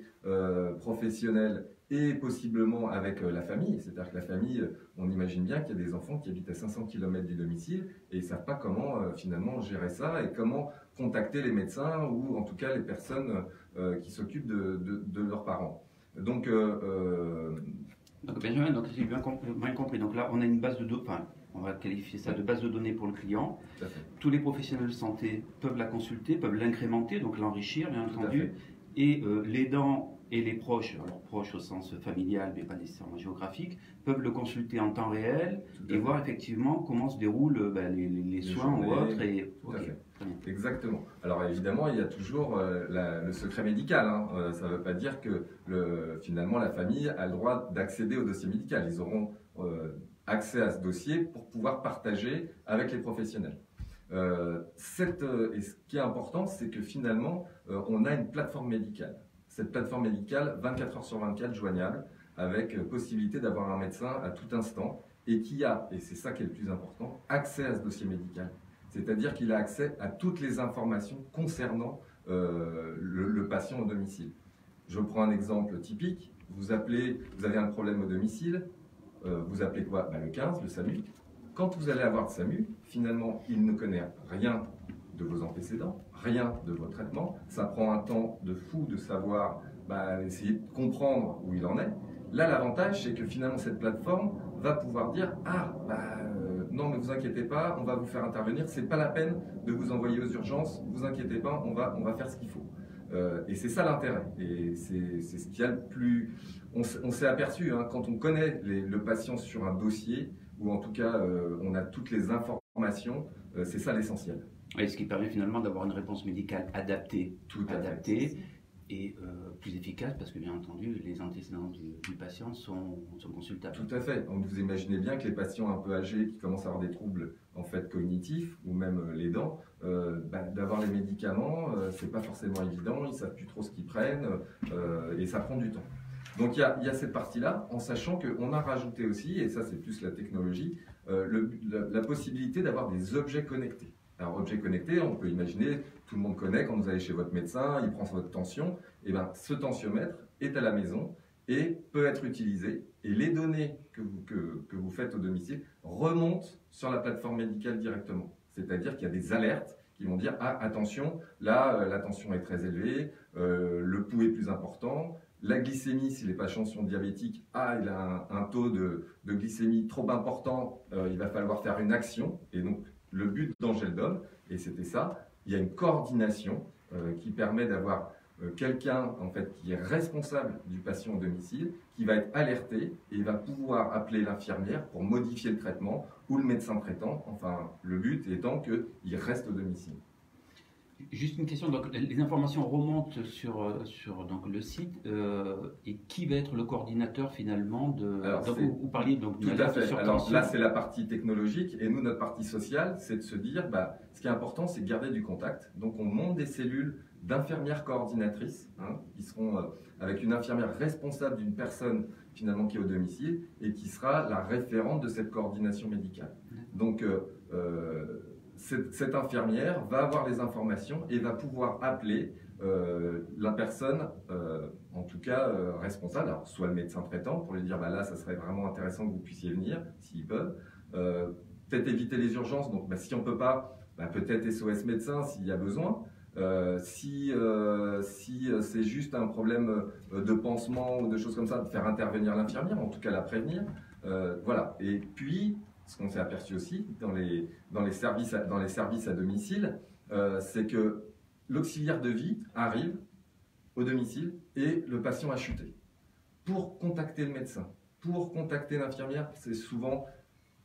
professionnels et possiblement avec la famille, c'est-à-dire que la famille, on imagine bien qu'il y a des enfants qui habitent à 500 km du domicile et ils ne savent pas comment finalement gérer ça et comment contacter les médecins ou en tout cas les personnes qui s'occupent de leurs parents. Donc Benjamin, donc si j'ai bien compris, donc là on a une base de données, enfin on va qualifier ça de base de données pour le client. Tous les professionnels de santé peuvent la consulter, peuvent l'incrémenter, donc l'enrichir bien entendu, et l'aidant et les proches, alors proches au sens familial mais pas nécessairement géographique, peuvent le consulter en temps réel et voir effectivement comment se déroulent les soins ou autres. Exactement. Alors évidemment, il y a toujours le secret médical. Ça ne veut pas dire que finalement la famille a le droit d'accéder au dossier médical. Ils auront accès à ce dossier pour pouvoir partager avec les professionnels. Et ce qui est important, c'est que finalement, on a une plateforme médicale. Cette plateforme médicale, 24 heures sur 24, joignable, avec possibilité d'avoir un médecin à tout instant et qui a, et c'est ça qui est le plus important, accès à ce dossier médical. C'est-à-dire qu'il a accès à toutes les informations concernant le patient au domicile. Je prends un exemple typique. Vous avez un problème au domicile, vous appelez quoi? Le 15, le SAMU. Quand vous allez avoir le SAMU, finalement, il ne connaît rien de vos antécédents, rien de vos traitements. Ça prend un temps de fou de savoir, essayer de comprendre où il en est. Là, l'avantage, c'est que finalement, cette plateforme va pouvoir dire « Ah, non, ne vous inquiétez pas, on va vous faire intervenir. C'est pas la peine de vous envoyer aux urgences. Vous inquiétez pas, on va faire ce qu'il faut. » Et c'est ça l'intérêt. Et c'est ce qu'il y a le plus... On s'est aperçu, quand on connaît le patient sur un dossier, ou en tout cas, on a toutes les informations, c'est ça l'essentiel. Et ce qui permet finalement d'avoir une réponse médicale adaptée. Et plus efficace parce que bien entendu les antécédents du patient sont consultables. Tout à fait. Donc, vous imaginez bien que les patients un peu âgés qui commencent à avoir des troubles en fait cognitifs ou même les dents, d'avoir les médicaments, c'est pas forcément évident, ils savent plus trop ce qu'ils prennent et ça prend du temps. Donc il y a cette partie-là, en sachant qu'on a rajouté aussi, et ça c'est plus la technologie, la possibilité d'avoir des objets connectés. Alors, objet connecté, on peut imaginer, tout le monde connaît, quand vous allez chez votre médecin, il prend votre tension, et ce tensiomètre est à la maison et peut être utilisé. Et les données que vous faites au domicile remontent sur la plateforme médicale directement. C'est-à-dire qu'il y a des alertes qui vont dire « Ah, attention, là, la tension est très élevée, le pouls est plus important, la glycémie, si les patients sont diabétiques, il a un taux de glycémie trop important, il va falloir faire une action. » Et donc, le but d'Angeldom, et c'était ça, il y a une coordination qui permet d'avoir quelqu'un en fait, qui est responsable du patient au domicile, qui va être alerté et il va pouvoir appeler l'infirmière pour modifier le traitement ou le médecin traitant, enfin le but étant qu'il reste au domicile. Juste une question, donc les informations remontent sur donc, le site et qui va être le coordinateur finalement de... Alors, donc, vous parliez donc tout à fait. Alors là c'est la partie technologique et nous notre partie sociale c'est de se dire ce qui est important c'est de garder du contact. Donc on monte des cellules d'infirmières coordinatrices qui seront avec une infirmière responsable d'une personne finalement qui est au domicile et qui sera la référente de cette coordination médicale. Donc cette infirmière va avoir les informations et va pouvoir appeler la personne, en tout cas responsable, alors soit le médecin traitant pour lui dire là ça serait vraiment intéressant que vous puissiez venir s'ils peuvent, peut-être éviter les urgences, donc si on ne peut pas, peut-être SOS médecin s'il y a besoin. Si c'est juste un problème de pansement ou de choses comme ça, de faire intervenir l'infirmière, en tout cas la prévenir. Voilà. Et puis, ce qu'on s'est aperçu aussi dans les services à domicile, c'est que l'auxiliaire de vie arrive au domicile et le patient a chuté. Pour contacter le médecin, pour contacter l'infirmière, c'est souvent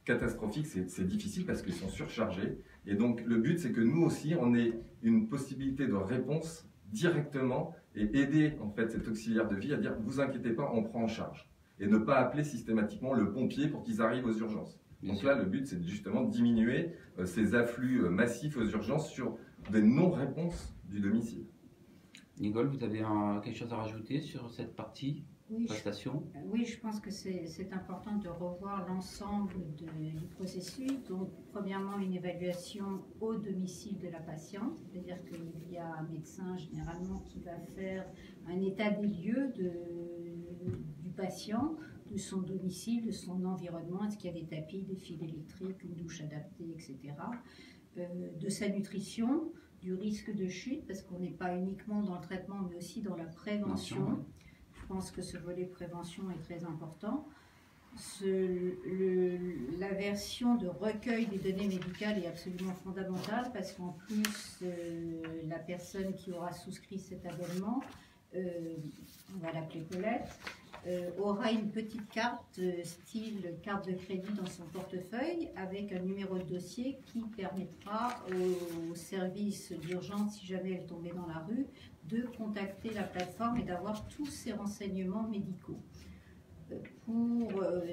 catastrophique, c'est difficile parce qu'ils sont surchargés. Et donc le but c'est que nous aussi on ait une possibilité de réponse directement et aider en fait cet auxiliaire de vie à dire vous inquiétez pas, on prend en charge. Et ne pas appeler systématiquement le pompier pour qu'ils arrivent aux urgences. Donc là le but c'est justement de diminuer ces afflux massifs aux urgences sur des non-réponses du domicile. Nicole, vous avez quelque chose à rajouter sur cette partie prestation ? Oui, je pense que c'est important de revoir l'ensemble du processus. Donc, premièrement, une évaluation au domicile de la patiente, c'est-à-dire qu'il y a un médecin généralement qui va faire un état des lieux du patient, de son domicile, de son environnement, est-ce qu'il y a des tapis, des fils électriques, une douche adaptée, etc. De sa nutrition, du risque de chute, parce qu'on n'est pas uniquement dans le traitement, mais aussi dans la prévention. Je pense que ce volet prévention est très important. La version de recueil des données médicales est absolument fondamentale parce qu'en plus, la personne qui aura souscrit cet abonnement, on va l'appeler Paulette, aura une petite carte style carte de crédit dans son portefeuille avec un numéro de dossier qui permettra au service d'urgence, si jamais elle tombait dans la rue, de contacter la plateforme et d'avoir tous ces renseignements médicaux.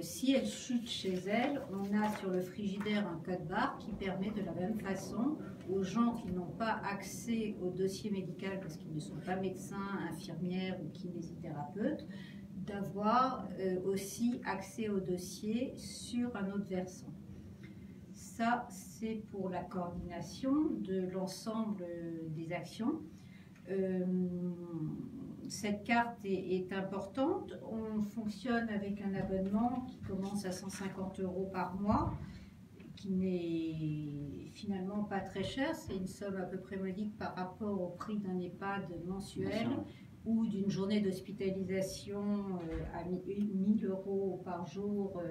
Si elle chute chez elle, on a sur le frigidaire un code barre qui permet de la même façon aux gens qui n'ont pas accès au dossier médical parce qu'ils ne sont pas médecins, infirmières ou kinésithérapeutes, d'avoir aussi accès au dossier sur un autre versant. Ça, c'est pour la coordination de l'ensemble des actions. Cette carte est importante. On fonctionne avec un abonnement qui commence à 150 € par mois, qui n'est finalement pas très cher. C'est une somme à peu près modique par rapport au prix d'un EHPAD mensuel ou d'une journée d'hospitalisation à 1 000 € par jour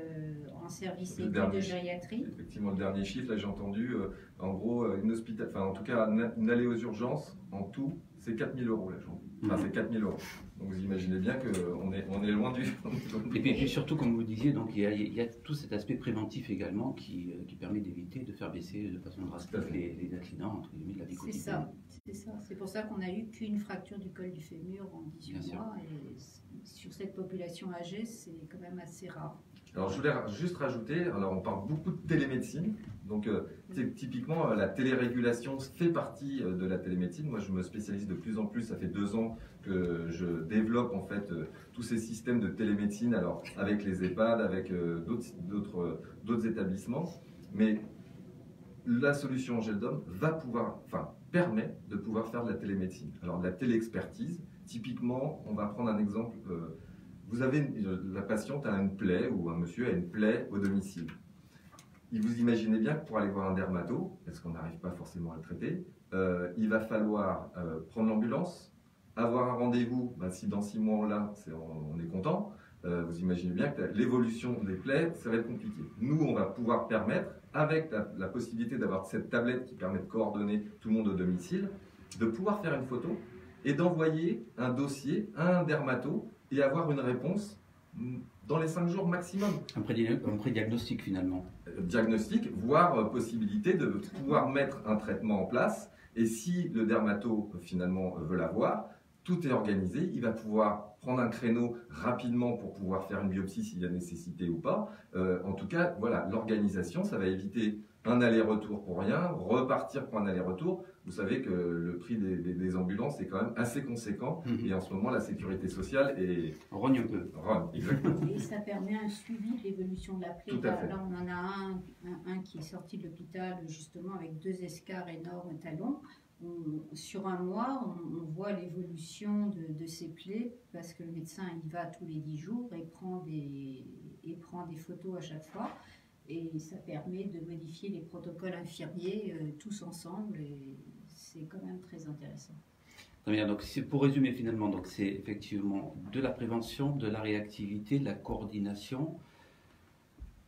en service aigu de gériatrie. Effectivement, le dernier chiffre, là j'ai entendu, en gros, en tout cas, une allée aux urgences, en tout, c'est 4 000 € la journée. Enfin, c'est 4 000 €. Donc vous imaginez bien qu'on est loin du... Et puis surtout, comme vous disiez, donc, il y a tout cet aspect préventif également qui permet d'éviter de faire baisser de façon drastique les accidents entre guillemets de la vie quotidienne. C'est ça. C'est pour ça qu'on n'a eu qu'une fracture du col du fémur en 18 mois. Et sur cette population âgée, c'est quand même assez rare. Alors je voulais juste rajouter, alors on parle beaucoup de télémédecine, donc typiquement la télérégulation fait partie de la télémédecine. Moi je me spécialise de plus en plus, ça fait 2 ans que je développe en fait tous ces systèmes de télémédecine, alors avec les EHPAD, avec d'autres établissements, mais la solution Angeldom permet de pouvoir faire de la télémédecine. Alors de la téléexpertise, typiquement on va prendre un exemple. La patiente a une plaie ou un monsieur a une plaie au domicile. Et vous imaginez bien que pour aller voir un dermato, parce qu'on n'arrive pas forcément à le traiter, il va falloir prendre l'ambulance, avoir un rendez-vous. Ben, si dans 6 mois on l'a, on est content. Vous imaginez bien que l'évolution des plaies, ça va être compliqué. Nous, on va pouvoir permettre, avec la possibilité d'avoir cette tablette qui permet de coordonner tout le monde au domicile, de pouvoir faire une photo et d'envoyer un dossier à un dermato et avoir une réponse dans les 5 jours maximum. Un pré-diagnostic finalement. Diagnostic, voire possibilité de pouvoir mettre un traitement en place. Et si le dermato finalement veut l'avoir, tout est organisé. Il va pouvoir prendre un créneau rapidement pour pouvoir faire une biopsie s'il y a nécessité ou pas. En tout cas, voilà, l'organisation, ça va éviter un aller-retour pour rien, repartir pour un aller-retour. Vous savez que le prix des ambulances est quand même assez conséquent. Et en ce moment, la sécurité sociale est... Rogne un peu. Rogne, exactement. Et ça permet un suivi de l'évolution de la plaie. Tout à fait. Là, on en a un qui est sorti de l'hôpital justement avec 2 escarres énormes talons. Sur un mois, on voit l'évolution de ces plaies parce que le médecin y va tous les 10 jours et prend des photos à chaque fois. Et ça permet de modifier les protocoles infirmiers tous ensemble et c'est quand même très intéressant. Très bien, donc pour résumer finalement, donc c'est effectivement de la prévention, de la réactivité, de la coordination,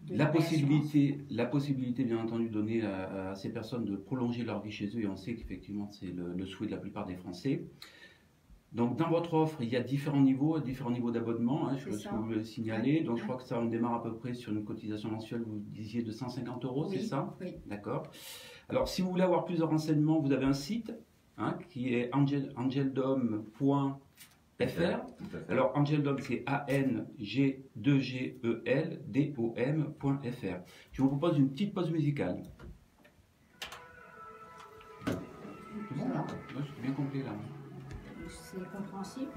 la possibilité bien entendu donnée à ces personnes de prolonger leur vie chez eux, et on sait qu'effectivement c'est le souhait de la plupart des Français. Donc dans votre offre, il y a différents niveaux d'abonnement, hein, je peux vous le signaler. Donc je crois que ça, on démarre à peu près sur une cotisation mensuelle, vous disiez de 150 €, Oui, c'est ça? Oui. D'accord. Alors si vous voulez avoir plus de renseignements, vous avez un site hein, qui est angeldom.fr. Alors Angeldom, c'est ANG2GELDOM.fr. Je vous propose une petite pause musicale. Voilà. C'est bien complet là. C'est compréhensible.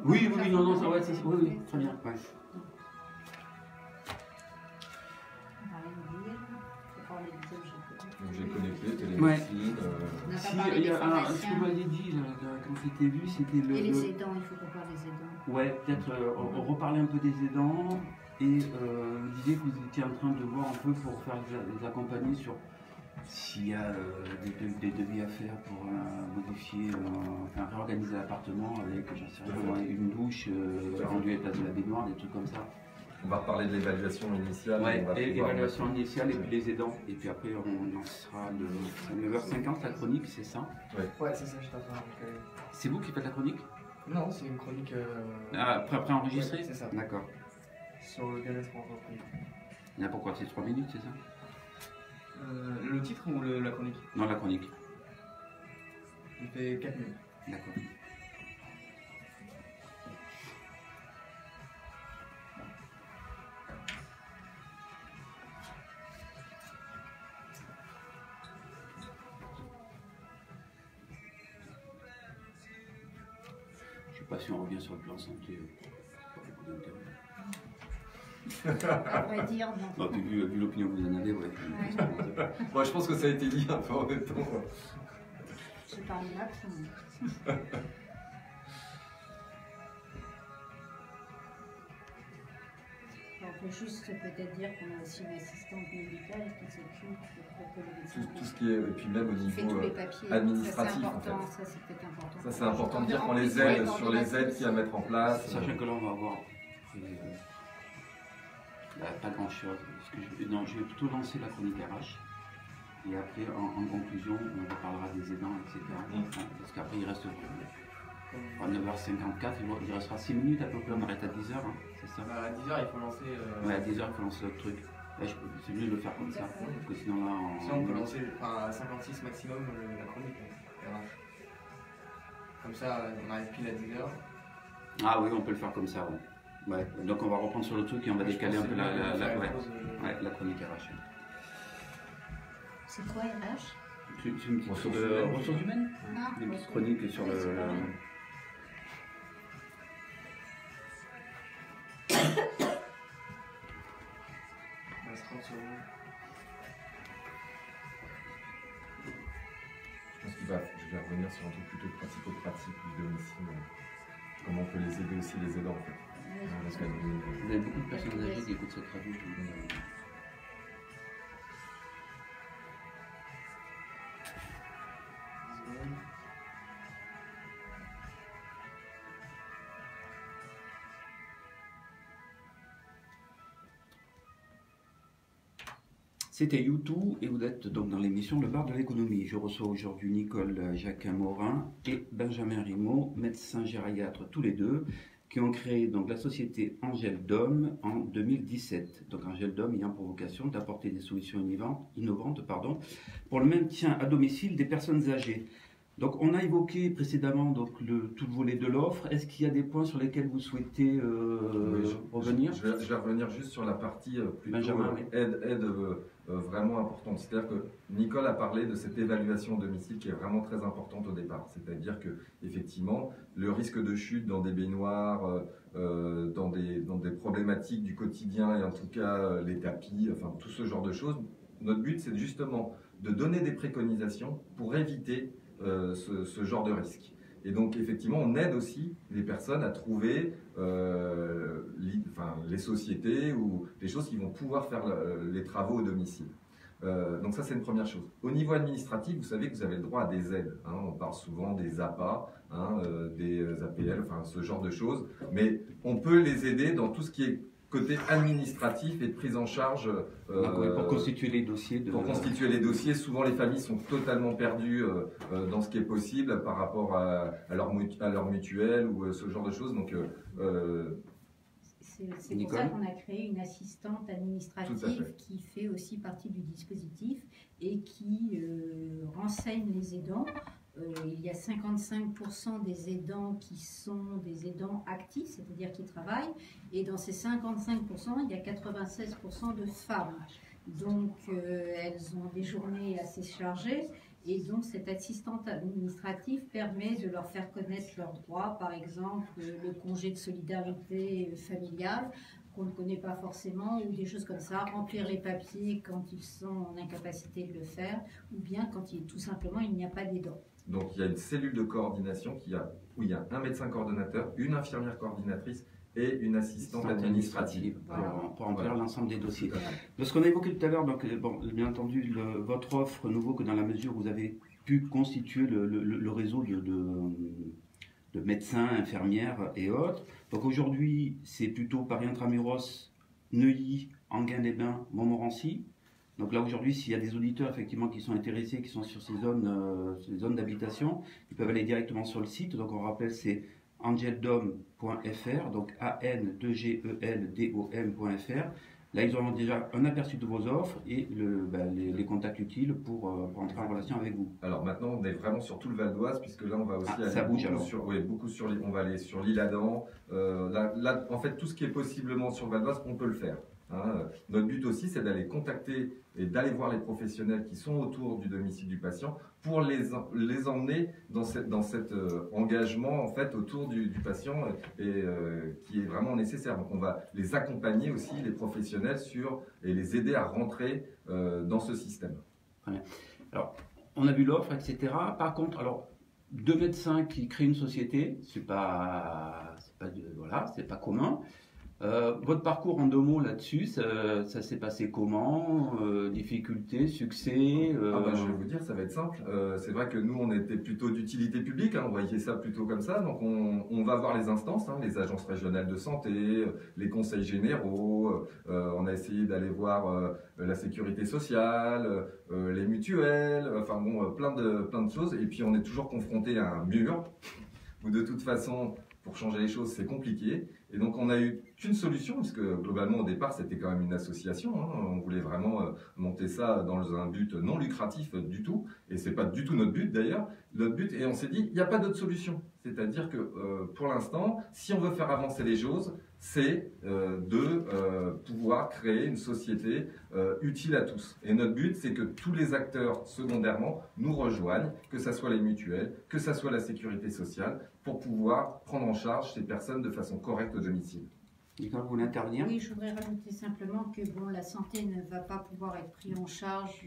Oui, non, ça va, oui, très bien. Ouais. On va rien dire. On va parler des objets. Objet connecté, télémédecine. On n'a Si, pas parlé il y des a ce que pharmaciens. vous m'aviez dit là, quand c'était vu, c'était Et les aidants, il faut qu'on parle des aidants. Ouais, peut-être on reparler un peu des aidants et vous disiez que vous étiez en train de voir un peu pour faire les accompagner sur s'il y a des devis à faire pour modifier, enfin réorganiser l'appartement avec, j'en sais rien, une douche rendue à l'état de la baignoire, des trucs comme ça. On va reparler de l'évaluation initiale. Ouais, on va et pouvoir l'évaluation mettre- initiale et puis les aidants. Et puis après, on en sera à 9h50 la chronique, c'est ça? Ouais, c'est ça, je t'attends. Donc, C'est vous qui faites la chronique? non, c'est une chronique. Après enregistré? Ouais, c'est ça. D'accord. Sur le bien-être en entreprise. Il y a pourquoi? C'est 3 minutes, c'est ça? Le titre ou la chronique? Non, la chronique. Il fait 4 minutes. D'accord. Je sais pas si on revient sur le plan santé. Pas beaucoup d'intérêt. À vrai dire, non. Bah, puis vu l'opinion que vous en avez, ouais. Moi, je pense que ça a été dit un peu en même temps. J'ai parlé Macron. On peut juste peut-être dire qu'on a aussi une assistante médicale qui s'occupe pour que le médecin Tout ce qui est, et puis même au qui fait tous niveau les papiers. administratif, Ça, en c'est important. fait. Ça, c'est peut-être important. Ça, c'est important de dire qu'on En les plus, aide ouais, sur les aides qu'il y a à mettre en place. Sachant que là, on va avoir pas grand chose. Non, je vais plutôt lancer la chronique RH. Et après, en conclusion, on reparlera des aidants, etc. Parce qu'après, il reste à 9h54, il restera 6 minutes à peu près, on arrête à 10h, hein, c'est ça? À 10h, il faut lancer. Ouais, à 10h, il faut lancer l'autre truc. Là, c'est mieux de le faire comme ça, parce que sinon là, Sinon, on peut lancer à 56 maximum la chronique. RH. Comme ça, on arrive pile à 10h. Ah oui, on peut le faire comme ça, ouais. Ouais. Donc on va reprendre sur le truc et on va décaler un peu la chronique RH. C'est quoi RH? C'est une petite Ressources de humaines. ressources humaines? Ah, Une petite chronique sur Oui, c'est le. pas mal. Il reste 30 secondes. Je pense je vais revenir sur un truc plutôt pratico-pratique du domicile. Comment on peut les aider aussi, les aidants en fait. Parce que, Vous avez beaucoup de personnes âgées qui écoutent cette radio. C'était YouTube et vous êtes donc dans l'émission Le Bar de l'économie. Je reçois aujourd'hui Nicole Jacquin-Morin et Benjamin Rimaud, médecins gériatres tous les deux, qui ont créé donc la société Angel Dome en 2017. Donc Angel Dome ayant pour vocation d'apporter des solutions innovantes pour le maintien à domicile des personnes âgées. Donc on a évoqué précédemment donc, tout le volet de l'offre. Est-ce qu'il y a des points sur lesquels vous souhaitez revenir? Je vais revenir juste sur la partie plutôt Benjamin, oui. aide vraiment importante. C'est-à-dire que Nicole a parlé de cette évaluation au domicile qui est vraiment très importante au départ. C'est-à-dire que effectivement, le risque de chute dans des baignoires, dans des problématiques du quotidien et en tout cas les tapis, enfin tout ce genre de choses, notre but c'est justement de donner des préconisations pour éviter ce genre de risque. Et donc effectivement, on aide aussi les personnes à trouver les sociétés ou les choses qui vont pouvoir faire les travaux au domicile. Donc ça, c'est une première chose. Au niveau administratif, vous savez que vous avez le droit à des aides. Hein, on parle souvent des APA, des APL, enfin ce genre de choses. Mais on peut les aider dans tout ce qui est côté administratif et de prise en charge. Pour constituer les dossiers. Pour constituer les dossiers, souvent les familles sont totalement perdues dans ce qui est possible par rapport à leur mutuelle ou ce genre de choses. Donc, c'est pour ça qu'on a créé une assistante administrative qui fait aussi partie du dispositif et qui renseigne les aidants. Il y a 55% des aidants qui sont des aidants actifs, c'est-à-dire qui travaillent, et dans ces 55%, il y a 96% de femmes. Donc, elles ont des journées assez chargées, et donc cette assistante administrative permet de leur faire connaître leurs droits, par exemple le congé de solidarité familiale, qu'on ne connaît pas forcément, ou des choses comme ça, remplir les papiers quand ils sont en incapacité de le faire, ou bien quand tout simplement il n'y a pas d'aidant. Donc il y a une cellule de coordination où il y a un médecin coordonnateur, une infirmière coordinatrice et une assistante administrative pour remplir l'ensemble des dossiers. De ce qu'on a évoqué tout à l'heure, donc bien entendu votre offre nouveau que dans la mesure où vous avez pu constituer le réseau de médecins, infirmières et autres. Donc aujourd'hui c'est plutôt Paris Intramuros, Neuilly, Enghien-les-Bains, Montmorency. Donc là aujourd'hui, s'il y a des auditeurs effectivement qui sont intéressés, qui sont sur ces zones d'habitation, ils peuvent aller directement sur le site. Donc on rappelle, c'est angeldom.fr, donc ANGELDOM.fr. Là, ils auront déjà un aperçu de vos offres et les contacts utiles pour entrer en relation avec vous. Alors maintenant, on est vraiment sur tout le Val d'Oise, puisque là, on va aussi aller on va aller sur l'Isle-Adam. Là, en fait, tout ce qui est possiblement sur le Val d'Oise, on peut le faire. Notre but aussi, c'est d'aller contacter et d'aller voir les professionnels qui sont autour du domicile du patient pour les emmener dans cet engagement en fait autour du patient et qui est vraiment nécessaire. Donc on va les accompagner aussi, les professionnels, et les aider à rentrer dans ce système. Très bien. Alors, on a vu l'offre, etc. Par contre, alors, deux médecins qui créent une société, c'est pas commun. Votre parcours en 2 mots là-dessus, ça s'est passé comment? Difficultés, succès Je vais vous dire, ça va être simple. C'est vrai que nous, on était plutôt d'utilité publique, on voyait ça plutôt comme ça. Donc on va voir les instances, les agences régionales de santé, les conseils généraux. On a essayé d'aller voir la sécurité sociale, les mutuelles, enfin bon, plein de choses. Et puis on est toujours confronté à un mur où de toute façon, pour changer les choses, c'est compliqué. Et donc on a eu qu'une solution, puisque globalement au départ c'était quand même une association, on voulait vraiment monter ça dans un but non lucratif du tout, et c'est pas du tout notre but d'ailleurs, notre but, et on s'est dit il n'y a pas d'autre solution, c'est-à-dire que pour l'instant, si on veut faire avancer les choses, c'est de pouvoir créer une société utile à tous. Et notre but, c'est que tous les acteurs secondairement nous rejoignent, que ce soit les mutuelles, que ce soit la sécurité sociale, pour pouvoir prendre en charge ces personnes de façon correcte au domicile. Nicole, vous voulez intervenir? Oui, je voudrais rajouter simplement que la santé ne va pas pouvoir être prise en charge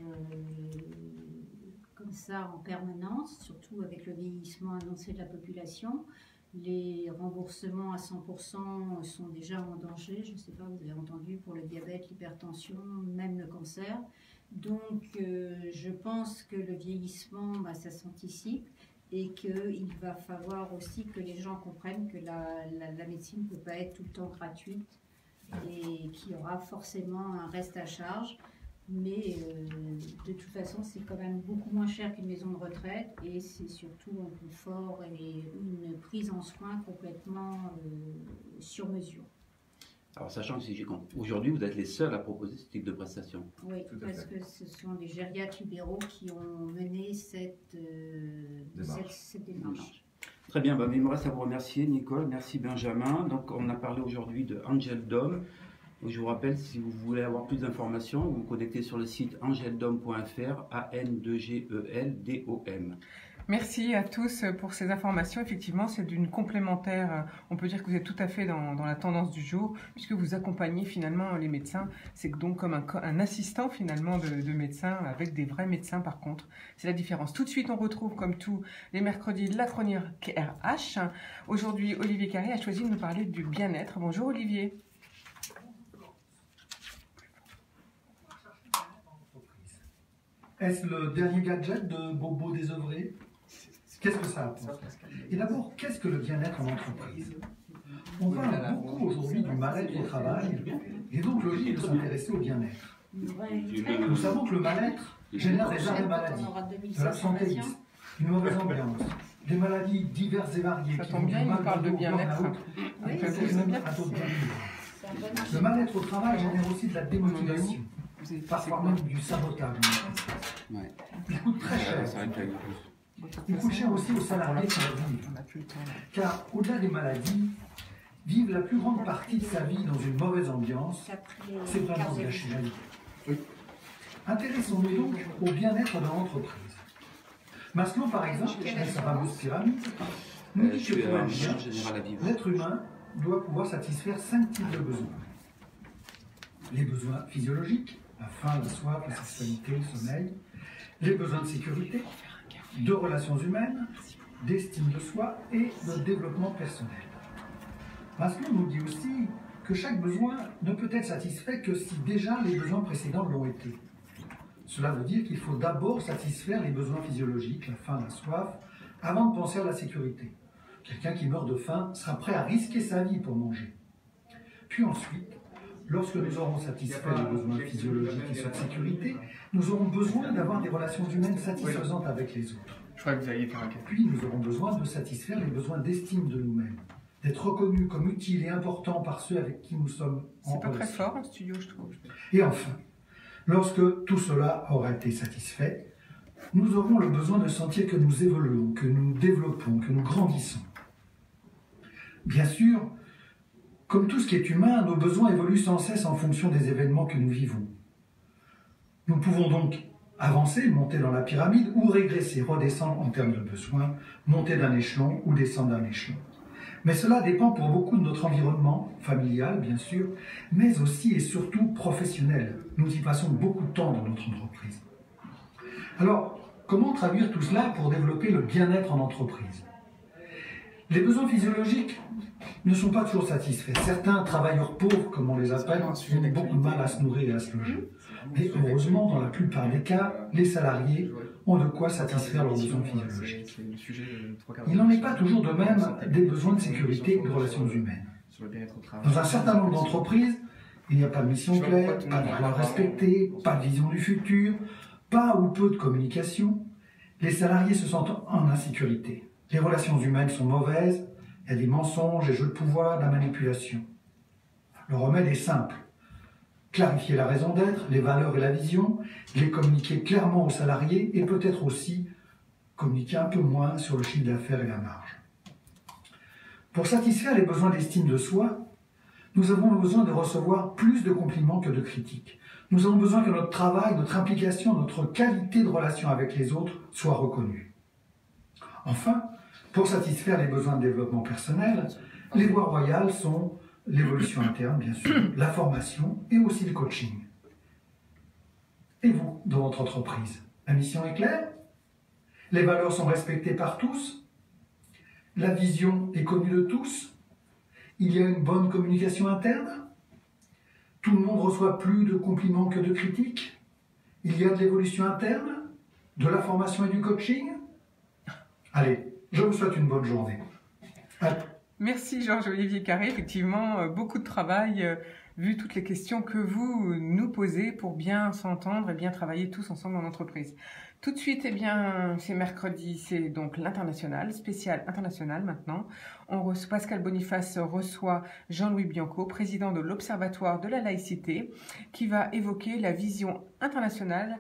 comme ça en permanence, surtout avec le vieillissement annoncé de la population. Les remboursements à 100% sont déjà en danger. Je ne sais pas, vous avez entendu, pour le diabète, l'hypertension, même le cancer. Donc, je pense que le vieillissement, ça s'anticipe et qu'il va falloir aussi que les gens comprennent que la médecine ne peut pas être tout le temps gratuite et qu'il y aura forcément un reste à charge. Mais de toute façon, c'est quand même beaucoup moins cher qu'une maison de retraite et c'est surtout un confort et une prise en soin complètement sur mesure. Alors, sachant que si j'ai compris, aujourd'hui, vous êtes les seuls à proposer ce type de prestation. Oui, Tout à parce fait. que ce sont des gériatres libéraux qui ont mené cette démarche. Très bien, il me reste à vous remercier, Nicole. Merci, Benjamin. Donc, on a parlé aujourd'hui de Angel Dome. Je vous rappelle, si vous voulez avoir plus d'informations, vous vous connectez sur le site angeldom.fr, ANGELDOM. Merci à tous pour ces informations. Effectivement, c'est d'une complémentaire. On peut dire que vous êtes tout à fait dans la tendance du jour, puisque vous accompagnez finalement les médecins. C'est donc comme un assistant finalement de médecin, avec des vrais médecins par contre. C'est la différence. Tout de suite, on retrouve comme tous les mercredis la chronique RH. Aujourd'hui, Olivier Carré a choisi de nous parler du bien-être. Bonjour Olivier. Est-ce le dernier gadget de Bobo désœuvré? Qu'est-ce que ça apporte? Et d'abord, qu'est-ce que le bien-être en entreprise? On parle beaucoup aujourd'hui du mal-être au travail, et donc logique de s'intéresser au bien-être. Nous savons que le mal-être génère des arrêts maladie, de l'absentéisme, une mauvaise ambiance, des maladies diverses et variées. Ça tombe bien, il nous parle de bien-être. Le mal-être au travail génère aussi de la démotivation, parfois même du sabotage. Ouais. Il coûte très cher. Il coûte cher aussi aux salariés qui le vivent. Car au-delà des maladies, vivre la plus grande partie de sa vie dans une mauvaise ambiance, c'est vraiment gâcher la vie. Intéressons-nous donc au bien-être dans l'entreprise. Maslow, par exemple, dans sa fameuse pyramide, nous dit que pour être bien, l'être humain doit pouvoir satisfaire 5 types de besoins. Les besoins physiologiques, la faim, la soif, la sexualité, le sommeil, les besoins de sécurité, de relations humaines, d'estime de soi et de développement personnel. Maslow nous dit aussi que chaque besoin ne peut être satisfait que si déjà les besoins précédents l'ont été. Cela veut dire qu'il faut d'abord satisfaire les besoins physiologiques, la faim, la soif, avant de penser à la sécurité. Quelqu'un qui meurt de faim sera prêt à risquer sa vie pour manger. Puis ensuite, lorsque nous aurons satisfait les besoins physiologiques et de sécurité, nous aurons besoin d'avoir des relations humaines satisfaisantes avec les autres. Je crois que vous alliez faire un cas. Puis nous aurons besoin de satisfaire les besoins d'estime de nous-mêmes, d'être reconnus comme utiles et importants par ceux avec qui nous sommes en C'est pas très relation. fort en studio, je trouve. Et enfin, lorsque tout cela aura été satisfait, nous aurons le besoin de sentir que nous évoluons, que nous développons, que nous grandissons. Bien sûr, comme tout ce qui est humain, nos besoins évoluent sans cesse en fonction des événements que nous vivons. Nous pouvons donc avancer, monter dans la pyramide, ou régresser, redescendre en termes de besoins, monter d'un échelon ou descendre d'un échelon. Mais cela dépend pour beaucoup de notre environnement, familial bien sûr, mais aussi et surtout professionnel. Nous y passons beaucoup de temps dans notre entreprise. Alors, comment traduire tout cela pour développer le bien-être en entreprise? Les besoins physiologiques ne sont pas toujours satisfaits. Certains travailleurs pauvres, comme on les appelle, ont beaucoup de mal à se nourrir et à se loger. Mais heureusement, dans la plupart des cas, les salariés ont de quoi satisfaire leurs besoins physiologiques. Il n'en est pas toujours de même des besoins de sécurité et de relations humaines. Dans un certain nombre d'entreprises, il n'y a pas de mission claire, pas de droits respectés, pas de vision du futur, pas ou peu de communication. Les salariés se sentent en insécurité. Les relations humaines sont mauvaises, il y a des mensonges, des jeux de pouvoir, de la manipulation. Le remède est simple. Clarifier la raison d'être, les valeurs et la vision, les communiquer clairement aux salariés et peut-être aussi communiquer un peu moins sur le chiffre d'affaires et la marge. Pour satisfaire les besoins d'estime de soi, nous avons besoin de recevoir plus de compliments que de critiques. Nous avons besoin que notre travail, notre implication, notre qualité de relation avec les autres soient reconnus. Enfin, pour satisfaire les besoins de développement personnel, les voies royales sont l'évolution interne, bien sûr, la formation et aussi le coaching. Et vous, dans votre entreprise, la mission est claire? Les valeurs sont respectées par tous? La vision est connue de tous? Il y a une bonne communication interne? Tout le monde reçoit plus de compliments que de critiques? Il y a de l'évolution interne? De la formation et du coaching? Allez, je vous souhaite une bonne journée. Merci Georges-Olivier Carré, effectivement, beaucoup de travail vu toutes les questions que vous nous posez pour bien s'entendre et bien travailler tous ensemble en entreprise. Tout de suite, eh bien, c'est mercredi, c'est donc l'international, spécial international maintenant. Pascal Boniface reçoit Jean-Louis Bianco, président de l'Observatoire de la laïcité, qui va évoquer la vision internationale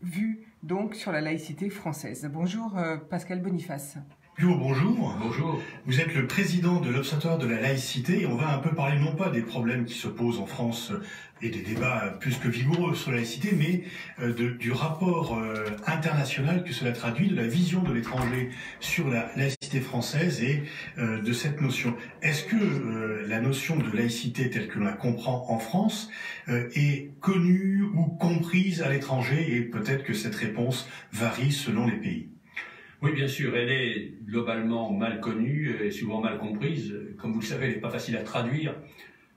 vue donc sur la laïcité française. Bonjour Pascal Boniface. Bonjour. Bonjour. Vous êtes le président de l'Observatoire de la laïcité et on va un peu parler non pas des problèmes qui se posent en France et des débats plus que vigoureux sur la laïcité, mais du rapport international que cela traduit, de la vision de l'étranger sur la laïcité française et de cette notion. Est-ce que la notion de laïcité telle que l'on la comprend en France est connue ou comprise à l'étranger et peut-être que cette réponse varie selon les pays? Oui, bien sûr, elle est globalement mal connue et souvent mal comprise. Comme vous le savez, elle n'est pas facile à traduire.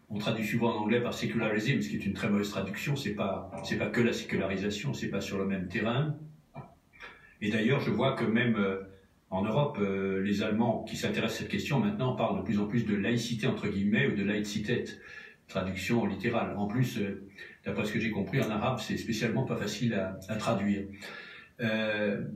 On traduit souvent en anglais par secularism, ce qui est une très mauvaise traduction. C'est pas que la sécularisation, c'est pas sur le même terrain. Et d'ailleurs, je vois que même en Europe, les Allemands qui s'intéressent à cette question maintenant parlent de plus en plus de laïcité entre guillemets ou de laïcité, traduction littérale. En plus, d'après ce que j'ai compris, en arabe, c'est spécialement pas facile à traduire.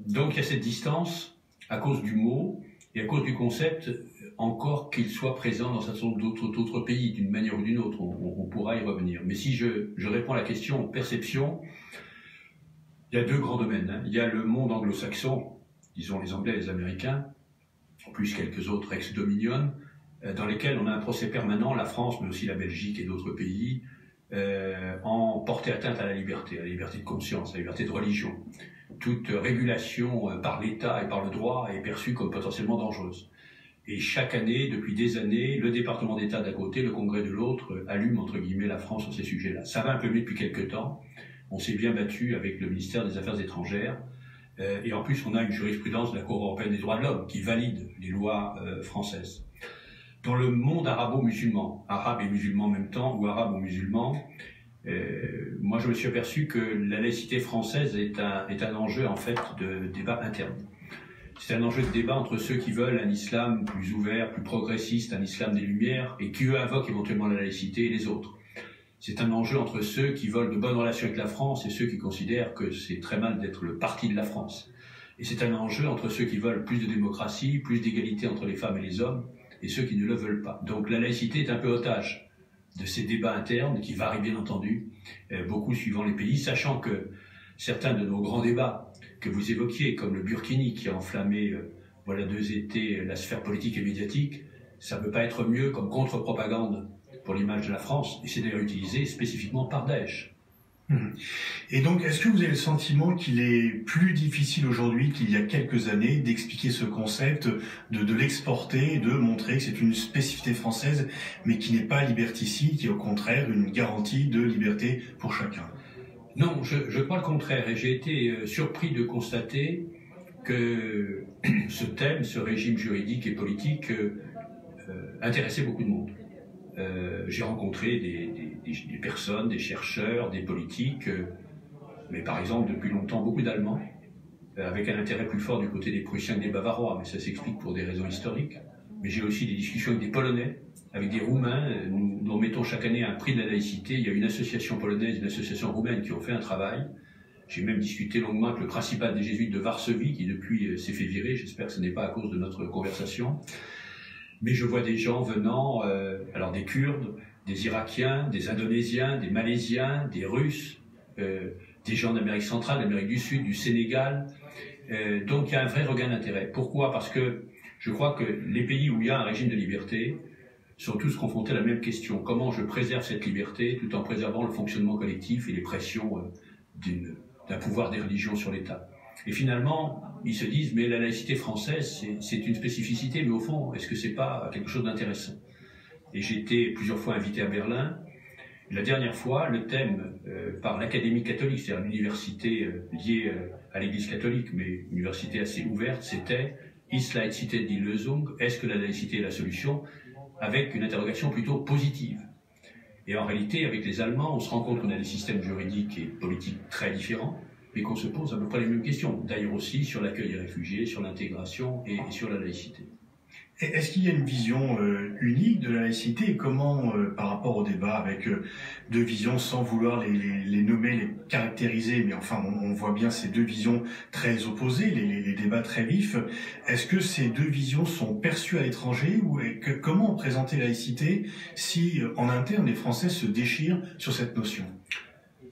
Donc il y a cette distance à cause du mot et à cause du concept, encore qu'il soit présent dans un certain nombre d'autres pays d'une manière ou d'une autre, on pourra y revenir. Mais si je réponds à la question perception, il y a deux grands domaines, hein. Il y a le monde anglo-saxon, disons les Anglais et les Américains, plus quelques autres ex-dominions, dans lesquels on a un procès permanent, la France mais aussi la Belgique et d'autres pays, en porté atteinte à la liberté de conscience, à la liberté de religion. Toute régulation par l'État et par le droit est perçue comme potentiellement dangereuse. Et chaque année, depuis des années, le département d'État d'un côté, le Congrès de l'autre, allume entre guillemets la France sur ces sujets-là. Ça va un peu mieux depuis quelques temps. On s'est bien battu avec le ministère des Affaires étrangères. Et en plus, on a une jurisprudence de la Cour européenne des droits de l'homme qui valide les lois françaises. Dans le monde arabo-musulman, arabe et musulman en même temps, ou arabo-musulman, moi je me suis aperçu que la laïcité française est un enjeu en fait de débat interne. C'est un enjeu de débat entre ceux qui veulent un islam plus ouvert, plus progressiste, un islam des Lumières, et qui eux invoquent éventuellement la laïcité, et les autres. C'est un enjeu entre ceux qui veulent de bonnes relations avec la France et ceux qui considèrent que c'est très mal d'être le parti de la France. Et c'est un enjeu entre ceux qui veulent plus de démocratie, plus d'égalité entre les femmes et les hommes, et ceux qui ne le veulent pas. Donc la laïcité est un peu otage de ces débats internes qui varient bien entendu, beaucoup suivant les pays, sachant que certains de nos grands débats que vous évoquiez, comme le Burkini qui a enflammé, voilà 2 étés, la sphère politique et médiatique, ça ne peut pas être mieux comme contre-propagande pour l'image de la France, et c'est d'ailleurs utilisé spécifiquement par Daesh. Et donc, est-ce que vous avez le sentiment qu'il est plus difficile aujourd'hui qu'il y a quelques années d'expliquer ce concept, de l'exporter, de montrer que c'est une spécificité française, mais qui n'est pas liberticide, qui est au contraire une garantie de liberté pour chacun? Non, je crois le contraire, et j'ai été surpris de constater que ce thème, ce régime juridique et politique intéressait beaucoup de monde. J'ai rencontré des personnes, des chercheurs, des politiques, mais par exemple depuis longtemps beaucoup d'Allemands, avec un intérêt plus fort du côté des Prussiens que des Bavarois, mais ça s'explique pour des raisons historiques. Mais j'ai aussi des discussions avec des Polonais, avec des Roumains. Nous remettons chaque année un prix de la laïcité. Il y a une association polonaise, une association roumaine qui ont fait un travail. J'ai même discuté longuement avec le principal des jésuites de Varsovie, qui depuis s'est fait virer. J'espère que ce n'est pas à cause de notre conversation. Mais je vois des gens venant, alors des Kurdes, des Irakiens, des Indonésiens, des Malaisiens, des Russes, des gens d'Amérique centrale, d'Amérique du Sud, du Sénégal. Donc il y a un vrai regain d'intérêt. Pourquoi? Parce que je crois que les pays où il y a un régime de liberté sont tous confrontés à la même question. Comment je préserve cette liberté tout en préservant le fonctionnement collectif et les pressions d'un pouvoir des religions sur l'État? Et finalement, ils se disent, mais la laïcité française, c'est une spécificité, mais au fond, est-ce que c'est pas quelque chose d'intéressant? Et j'ai été plusieurs fois invité à Berlin. La dernière fois, le thème par l'Académie catholique, c'est-à-dire l'université liée à l'Église catholique, mais une université assez ouverte, c'était « Ist Laizität die Lösung ?» Est-ce que la laïcité est la solution? Avec une interrogation plutôt positive. Et en réalité, avec les Allemands, on se rend compte qu'on a des systèmes juridiques et politiques très différents, mais qu'on se pose à peu près les mêmes questions. D'ailleurs aussi sur l'accueil des réfugiés, sur l'intégration et sur la laïcité. Est-ce qu'il y a une vision unique de la laïcité et comment, par rapport au débat avec deux visions, sans vouloir les nommer, les caractériser, mais enfin on voit bien ces deux visions très opposées, les débats très vifs, est-ce que ces deux visions sont perçues à l'étranger ou comment présenter la laïcité si en interne les Français se déchirent sur cette notion?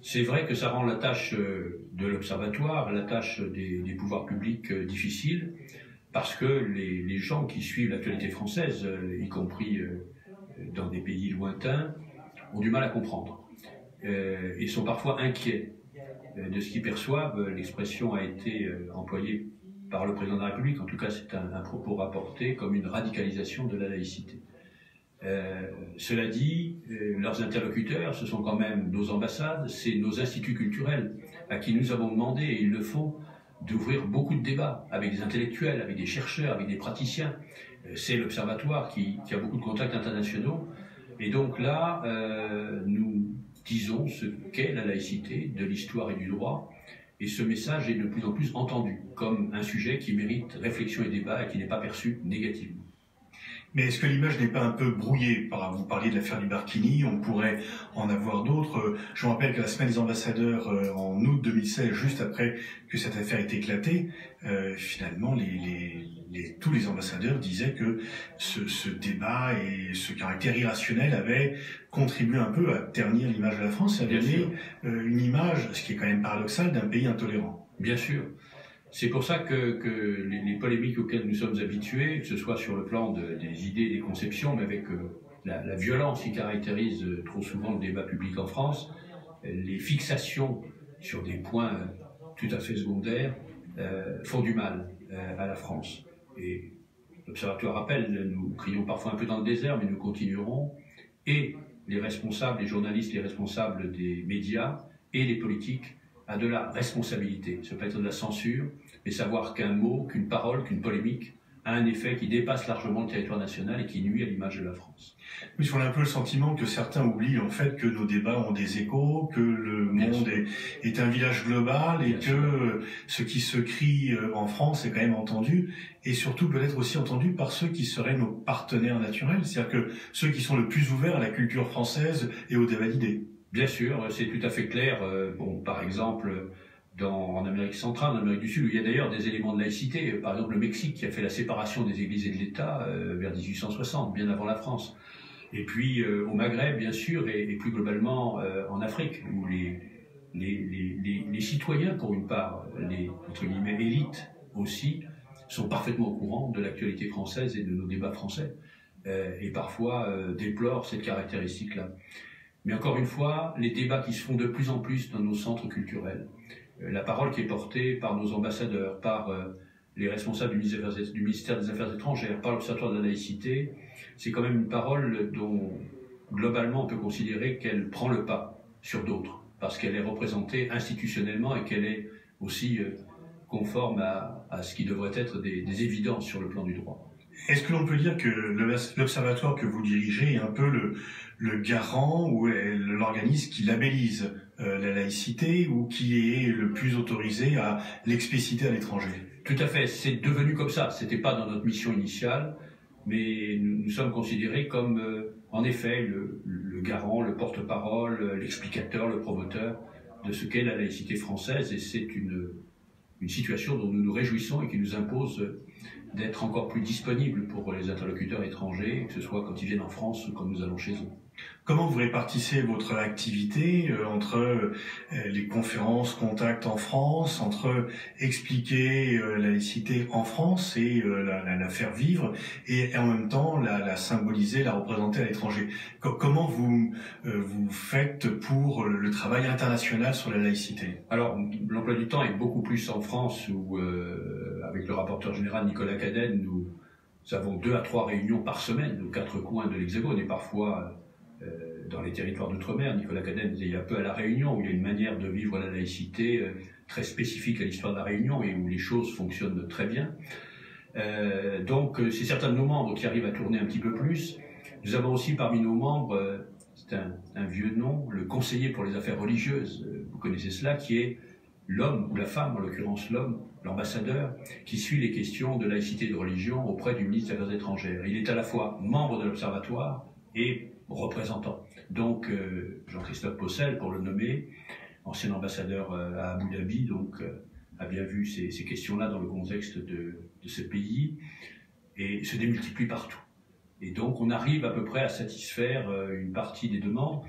C'est vrai que ça rend la tâche de l'Observatoire, la tâche des pouvoirs publics difficile, parce que les gens qui suivent l'actualité française, y compris dans des pays lointains, ont du mal à comprendre et sont parfois inquiets de ce qu'ils perçoivent. L'expression a été employée par le président de la République, en tout cas c'est un propos rapporté comme une radicalisation de la laïcité. Cela dit, leurs interlocuteurs, ce sont quand même nos ambassades, c'est nos instituts culturels à qui nous avons demandé, et ils le font, d'ouvrir beaucoup de débats avec des intellectuels, avec des chercheurs, avec des praticiens. C'est l'Observatoire qui a beaucoup de contacts internationaux. Et donc là, nous disons ce qu'est la laïcité de l'histoire et du droit. Et ce message est de plus en plus entendu comme un sujet qui mérite réflexion et débat et qui n'est pas perçu négativement. Mais est-ce que l'image n'est pas un peu brouillée? Vous parliez de l'affaire du Barkini, on pourrait en avoir d'autres. Je me rappelle que la semaine des ambassadeurs, en août 2016, juste après que cette affaire ait éclaté, finalement, tous les ambassadeurs disaient que ce débat et ce caractère irrationnel avaient contribué un peu à ternir l'image de la France et à donner une image, ce qui est quand même paradoxal, d'un pays intolérant. Bien sûr. C'est pour ça que les polémiques auxquelles nous sommes habitués, que ce soit sur le plan des idées, des conceptions, mais avec la violence qui caractérise trop souvent le débat public en France, les fixations sur des points tout à fait secondaires font du mal à la France. Et l'Observatoire rappelle, nous crions parfois un peu dans le désert, mais nous continuerons, et les responsables, les journalistes, les responsables des médias et les politiques a de la responsabilité. Ça peut être de la censure, mais savoir qu'un mot, qu'une parole, qu'une polémique a un effet qui dépasse largement le territoire national et qui nuit à l'image de la France. Oui, on a un peu le sentiment que certains oublient en fait que nos débats ont des échos, que le monde est un village global et que ce qui se crie en France est quand même entendu et surtout peut être aussi entendu par ceux qui seraient nos partenaires naturels, c'est-à-dire que ceux qui sont le plus ouverts à la culture française et au débat d'idées. Bien sûr, c'est tout à fait clair. Par exemple, en Amérique centrale, en Amérique du Sud, où il y a d'ailleurs des éléments de laïcité, par exemple le Mexique qui a fait la séparation des églises et de l'État vers 1860, bien avant la France. Et puis au Maghreb, bien sûr, et plus globalement en Afrique, où les citoyens, pour une part, les entre guillemets élites aussi, sont parfaitement au courant de l'actualité française et de nos débats français, et parfois déplorent cette caractéristique-là. Mais encore une fois, les débats qui se font de plus en plus dans nos centres culturels, la parole qui est portée par nos ambassadeurs, par les responsables du ministère des Affaires étrangères, par l'Observatoire de la laïcité, c'est quand même une parole dont, globalement, on peut considérer qu'elle prend le pas sur d'autres, parce qu'elle est représentée institutionnellement et qu'elle est aussi conforme à ce qui devrait être des évidences sur le plan du droit. Est-ce que l'on peut dire que l'observatoire que vous dirigez est un peu le garant ou l'organisme qui labellise la laïcité ou qui est le plus autorisé à l'expliciter à l'étranger? Tout à fait, c'est devenu comme ça. C'était pas dans notre mission initiale, mais nous sommes considérés comme, en effet, le garant, le porte-parole, l'explicateur, le promoteur de ce qu'est la laïcité française, et c'est une situation dont nous nous réjouissons et qui nous impose d'être encore plus disponible pour les interlocuteurs étrangers, que ce soit quand ils viennent en France ou quand nous allons chez eux. Comment vous répartissez votre activité entre les conférences, contacts en France, entre expliquer la laïcité en France et la faire vivre, et en même temps la symboliser, la représenter à l'étranger? Comment vous faites pour le travail international sur la laïcité? Alors, l'emploi du temps est beaucoup plus en France, où avec le rapporteur général Nicolas Cadenne, nous avons 2 à 3 réunions par semaine aux 4 coins de l'Hexagone, et parfois dans les territoires d'outre-mer. Nicolas Cadenne est un peu à La Réunion, où il y a une manière de vivre la laïcité très spécifique à l'histoire de La Réunion et où les choses fonctionnent très bien. Donc c'est certains de nos membres qui arrivent à tourner un petit peu plus. Nous avons aussi parmi nos membres, c'est un vieux nom, le conseiller pour les affaires religieuses, vous connaissez cela, qui est l'homme ou la femme, en l'occurrence l'homme, l'ambassadeur, qui suit les questions de laïcité et de religion auprès du ministre des Affaires étrangères. Il est à la fois membre de l'Observatoire et représentant. Donc Jean-Christophe Possel, pour le nommer, ancien ambassadeur à Abu Dhabi, donc a bien vu ces questions-là dans le contexte de ce pays et se démultiplient partout. Et donc on arrive à peu près à satisfaire une partie des demandes.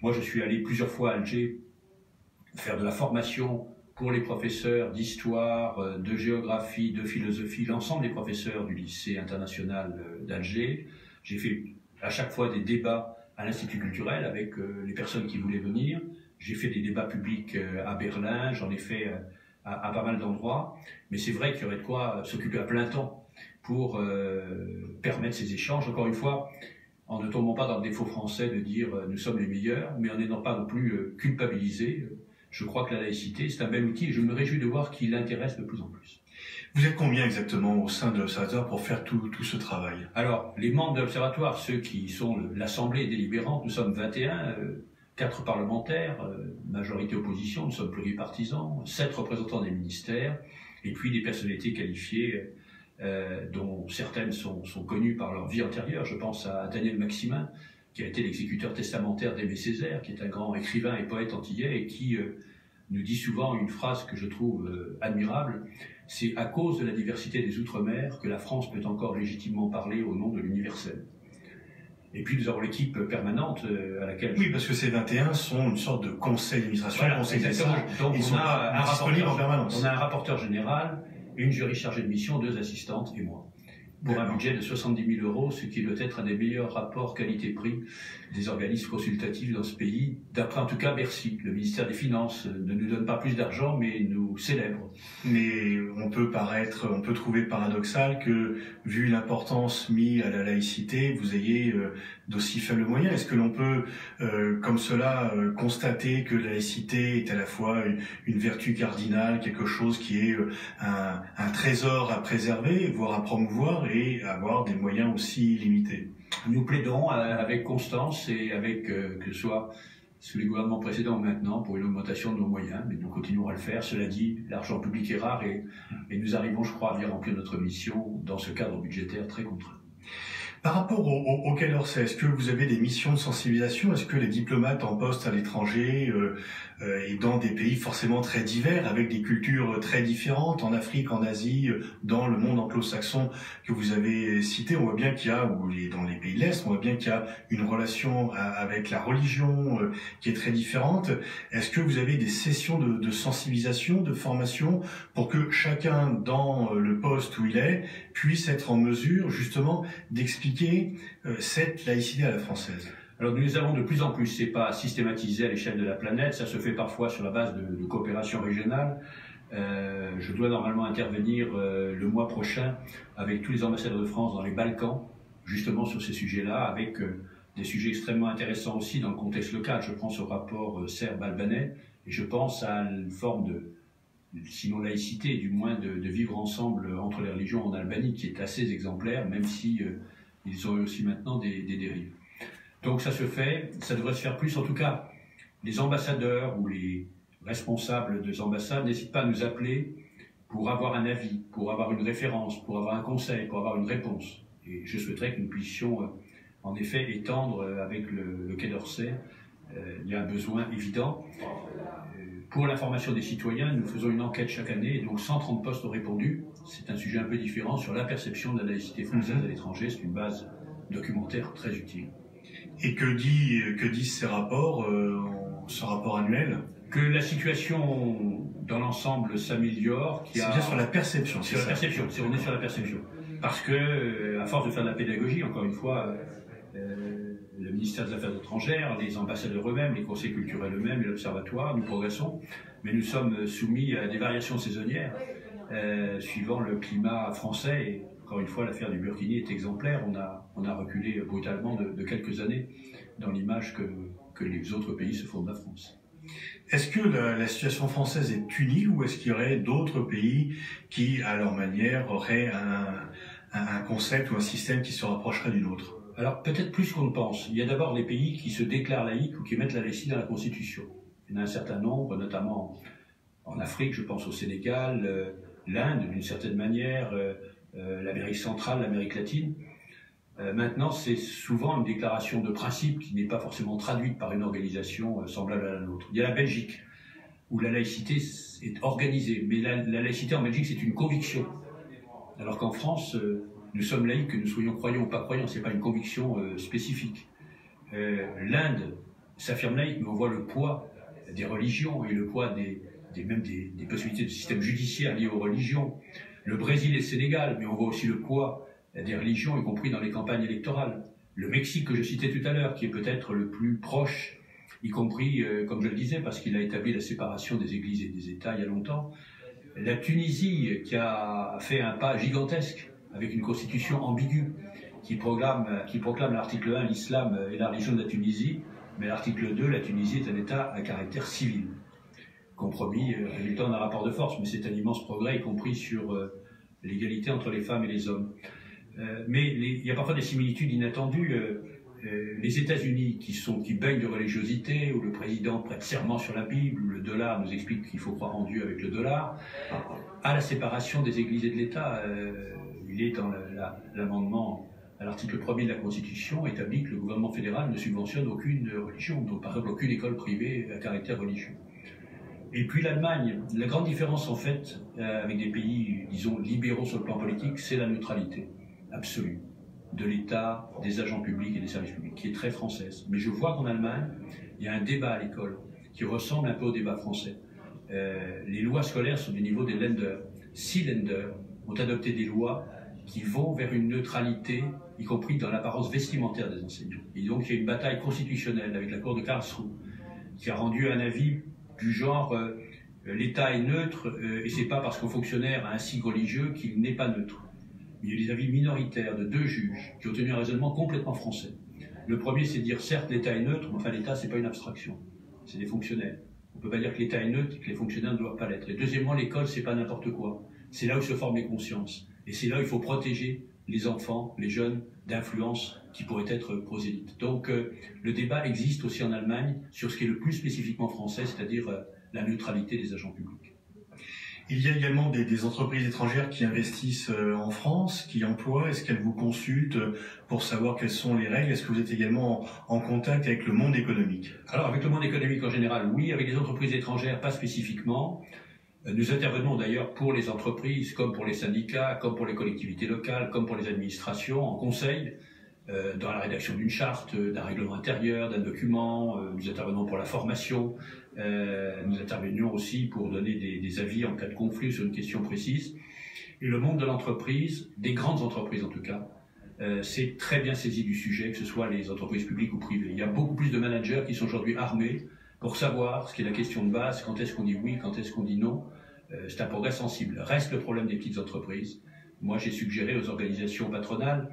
Moi je suis allé plusieurs fois à Alger faire de la formation pour les professeurs d'histoire, de géographie, de philosophie, l'ensemble des professeurs du lycée international d'Alger. J'ai fait à chaque fois des débats à l'Institut culturel avec les personnes qui voulaient venir. J'ai fait des débats publics à Berlin, j'en ai fait à pas mal d'endroits. Mais c'est vrai qu'il y aurait de quoi s'occuper à plein temps pour permettre ces échanges. Encore une fois, en ne tombant pas dans le défaut français de dire nous sommes les meilleurs, mais en n'étant pas non plus culpabilisés. Je crois que la laïcité, c'est un bel outil et je me réjouis de voir qu'il l'intéresse de plus en plus. Vous êtes combien exactement au sein de l'Observatoire pour faire tout ce travail? Alors, les membres de l'Observatoire, ceux qui sont l'Assemblée délibérante, nous sommes 21, 4 parlementaires, majorité opposition, nous sommes pluripartisans, 7 représentants des ministères, et puis des personnalités qualifiées dont certaines sont connues par leur vie antérieure. Je pense à Daniel Maximin, qui a été l'exécuteur testamentaire d'Aimé Césaire, qui est un grand écrivain et poète antillais, et qui nous dit souvent une phrase que je trouve admirable, c'est à cause de la diversité des Outre-mer que la France peut encore légitimement parler au nom de l'universel. Et puis nous avons l'équipe permanente à laquelle... Oui, parce que ces 21 sont une sorte de conseil d'administration, voilà, conseil exactement. Donc ils sont pas disponibles en permanence. On a un rapporteur général, une jury chargée de mission, 2 assistantes et moi. Pour un budget de 70 000 €, ce qui doit être un des meilleurs rapports qualité-prix des organismes consultatifs dans ce pays, d'après en tout cas Bercy. Le ministère des Finances ne nous donne pas plus d'argent, mais nous célèbre. Mais on peut trouver paradoxal que, vu l'importance mise à la laïcité, vous ayez d'aussi faibles moyens. Est-ce que l'on peut, comme cela, constater que la laïcité est à la fois une vertu cardinale, quelque chose qui est un trésor à préserver, voire à promouvoir, et avoir des moyens aussi limités? Nous plaidons avec constance et avec, que ce soit sous les gouvernements précédents ou maintenant, pour une augmentation de nos moyens, mais nous continuerons à le faire. Cela dit, l'argent public est rare et nous arrivons, je crois, à bien remplir notre mission dans ce cadre budgétaire très contraint. Par rapport au Quai d'Orsay, est-ce que vous avez des missions de sensibilisation? Est-ce que les diplomates en poste à l'étranger et dans des pays forcément très divers, avec des cultures très différentes, en Afrique, en Asie, dans le monde anglo-saxon que vous avez cité, on voit bien qu'il y a, ou dans les pays de l'Est, on voit bien qu'il y a une relation avec la religion qui est très différente. Est-ce que vous avez des sessions de sensibilisation, de formation, pour que chacun dans le poste où il est puisse être en mesure justement d'expliquer cette laïcité à la française? Alors nous les avons de plus en plus, c'est pas systématisé à l'échelle de la planète, ça se fait parfois sur la base de coopération régionale. Je dois normalement intervenir le mois prochain avec tous les ambassadeurs de France dans les Balkans, justement sur ces sujets-là, avec des sujets extrêmement intéressants aussi dans le contexte local. Je pense au rapport serbe-albanais et je pense à une forme de, sinon laïcité, du moins de vivre ensemble entre les religions en Albanie, qui est assez exemplaire, même si ils ont aussi maintenant des dérives. Donc ça se fait, ça devrait se faire plus. En tout cas, les ambassadeurs ou les responsables des ambassades n'hésitent pas à nous appeler pour avoir un avis, pour avoir une référence, pour avoir un conseil, pour avoir une réponse. Et je souhaiterais que nous puissions en effet étendre avec le Quai d'Orsay. Il y a un besoin évident. Pour l'information des citoyens, nous faisons une enquête chaque année, et donc 130 postes ont répondu. C'est un sujet un peu différent sur la perception de la laïcité française à l'étranger. C'est une base documentaire très utile. Et que disent ces rapports, ce rapport annuel? Que la situation dans l'ensemble s'améliore. C'est bien sur la perception. Sur la perception, on est sur la perception. Parce que, à force de faire de la pédagogie, encore une fois, le ministère des Affaires étrangères, les ambassadeurs eux-mêmes, les conseils culturels eux-mêmes, l'Observatoire, nous progressons, mais nous sommes soumis à des variations saisonnières suivant le climat français. Et encore une fois, l'affaire du Burkini est exemplaire. On a reculé brutalement de quelques années dans l'image que les autres pays se font de la France. Est-ce que la situation française est unie ou est-ce qu'il y aurait d'autres pays qui, à leur manière, auraient un concept ou un système qui se rapprocherait du nôtre? Alors peut-être plus qu'on ne pense. Il y a d'abord les pays qui se déclarent laïcs ou qui mettent la laïcité dans la Constitution. Il y en a un certain nombre, notamment en Afrique. l'Afrique, je pense au Sénégal, l'Inde d'une certaine manière, l'Amérique centrale, l'Amérique latine. Maintenant, c'est souvent une déclaration de principe qui n'est pas forcément traduite par une organisation semblable à la nôtre. Il y a la Belgique, où la laïcité est organisée, mais la laïcité en Belgique, c'est une conviction. Alors qu'en France, nous sommes laïcs, que nous soyons croyants ou pas croyants, ce n'est pas une conviction spécifique. L'Inde s'affirme laïque, mais on voit le poids des religions et le poids même des possibilités de système judiciaire liées aux religions. Le Brésil et le Sénégal, mais on voit aussi le poids des religions, y compris dans les campagnes électorales. Le Mexique, que je citais tout à l'heure, qui est peut-être le plus proche, y compris, comme je le disais, parce qu'il a établi la séparation des églises et des États il y a longtemps. La Tunisie, qui a fait un pas gigantesque, avec une constitution ambiguë, qui proclame l'article 1, l'islam est la religion de la Tunisie, mais l'article 2, la Tunisie est un État à caractère civil. Compromis résultant d'un rapport de force, mais c'est un immense progrès, y compris sur l'égalité entre les femmes et les hommes. Mais il y a parfois des similitudes inattendues. Les États-Unis, qui baignent de religiosité, où le président prête serment sur la Bible, où le dollar nous explique qu'il faut croire en Dieu avec le dollar, à la séparation des églises et de l'État. Il est dans l'amendement à l'article 1er de la Constitution établi que le gouvernement fédéral ne subventionne aucune religion, donc par exemple aucune école privée à caractère religieux. Et puis l'Allemagne, la grande différence en fait avec des pays, disons, libéraux sur le plan politique, c'est la neutralité absolue de l'État, des agents publics et des services publics, qui est très française. Mais je vois qu'en Allemagne, il y a un débat à l'école qui ressemble un peu au débat français. Les lois scolaires sont du niveau des Länder. 6 Länder ont adopté des lois qui vont vers une neutralité, y compris dans l'apparence vestimentaire des enseignants. Et donc il y a une bataille constitutionnelle avec la Cour de Karlsruhe, qui a rendu un avis du genre l'État est neutre et c'est pas parce qu'un fonctionnaire a un signe religieux qu'il n'est pas neutre. Il y a eu des avis minoritaires de 2 juges qui ont tenu un raisonnement complètement français. Le premier, c'est de dire certes l'État est neutre, mais enfin l'État c'est pas une abstraction, c'est des fonctionnaires. On peut pas dire que l'État est neutre et que les fonctionnaires ne doivent pas l'être. Et deuxièmement, l'école c'est pas n'importe quoi. C'est là où se forment les consciences et c'est là où il faut protéger les enfants, les jeunes d'influences qui pourraient être prosélytes. Donc le débat existe aussi en Allemagne sur ce qui est le plus spécifiquement français, c'est-à-dire la neutralité des agents publics. Il y a également des entreprises étrangères qui investissent en France, qui emploient. Est-ce qu'elles vous consultent pour savoir quelles sont les règles? Est-ce que vous êtes également en contact avec le monde économique? Alors avec le monde économique en général, oui. Avec les entreprises étrangères, pas spécifiquement. Nous intervenons d'ailleurs pour les entreprises, comme pour les syndicats, comme pour les collectivités locales, comme pour les administrations, en conseil, dans la rédaction d'une charte, d'un règlement intérieur, d'un document. Nous intervenons pour la formation. Nous intervenions aussi pour donner des avis en cas de conflit sur une question précise. Et le monde de l'entreprise, des grandes entreprises en tout cas, s'est très bien saisi du sujet, que ce soit les entreprises publiques ou privées. Il y a beaucoup plus de managers qui sont aujourd'hui armés pour savoir ce qui est la question de base, quand est-ce qu'on dit oui, quand est-ce qu'on dit non. C'est un progrès sensible. Reste le problème des petites entreprises. Moi, j'ai suggéré aux organisations patronales,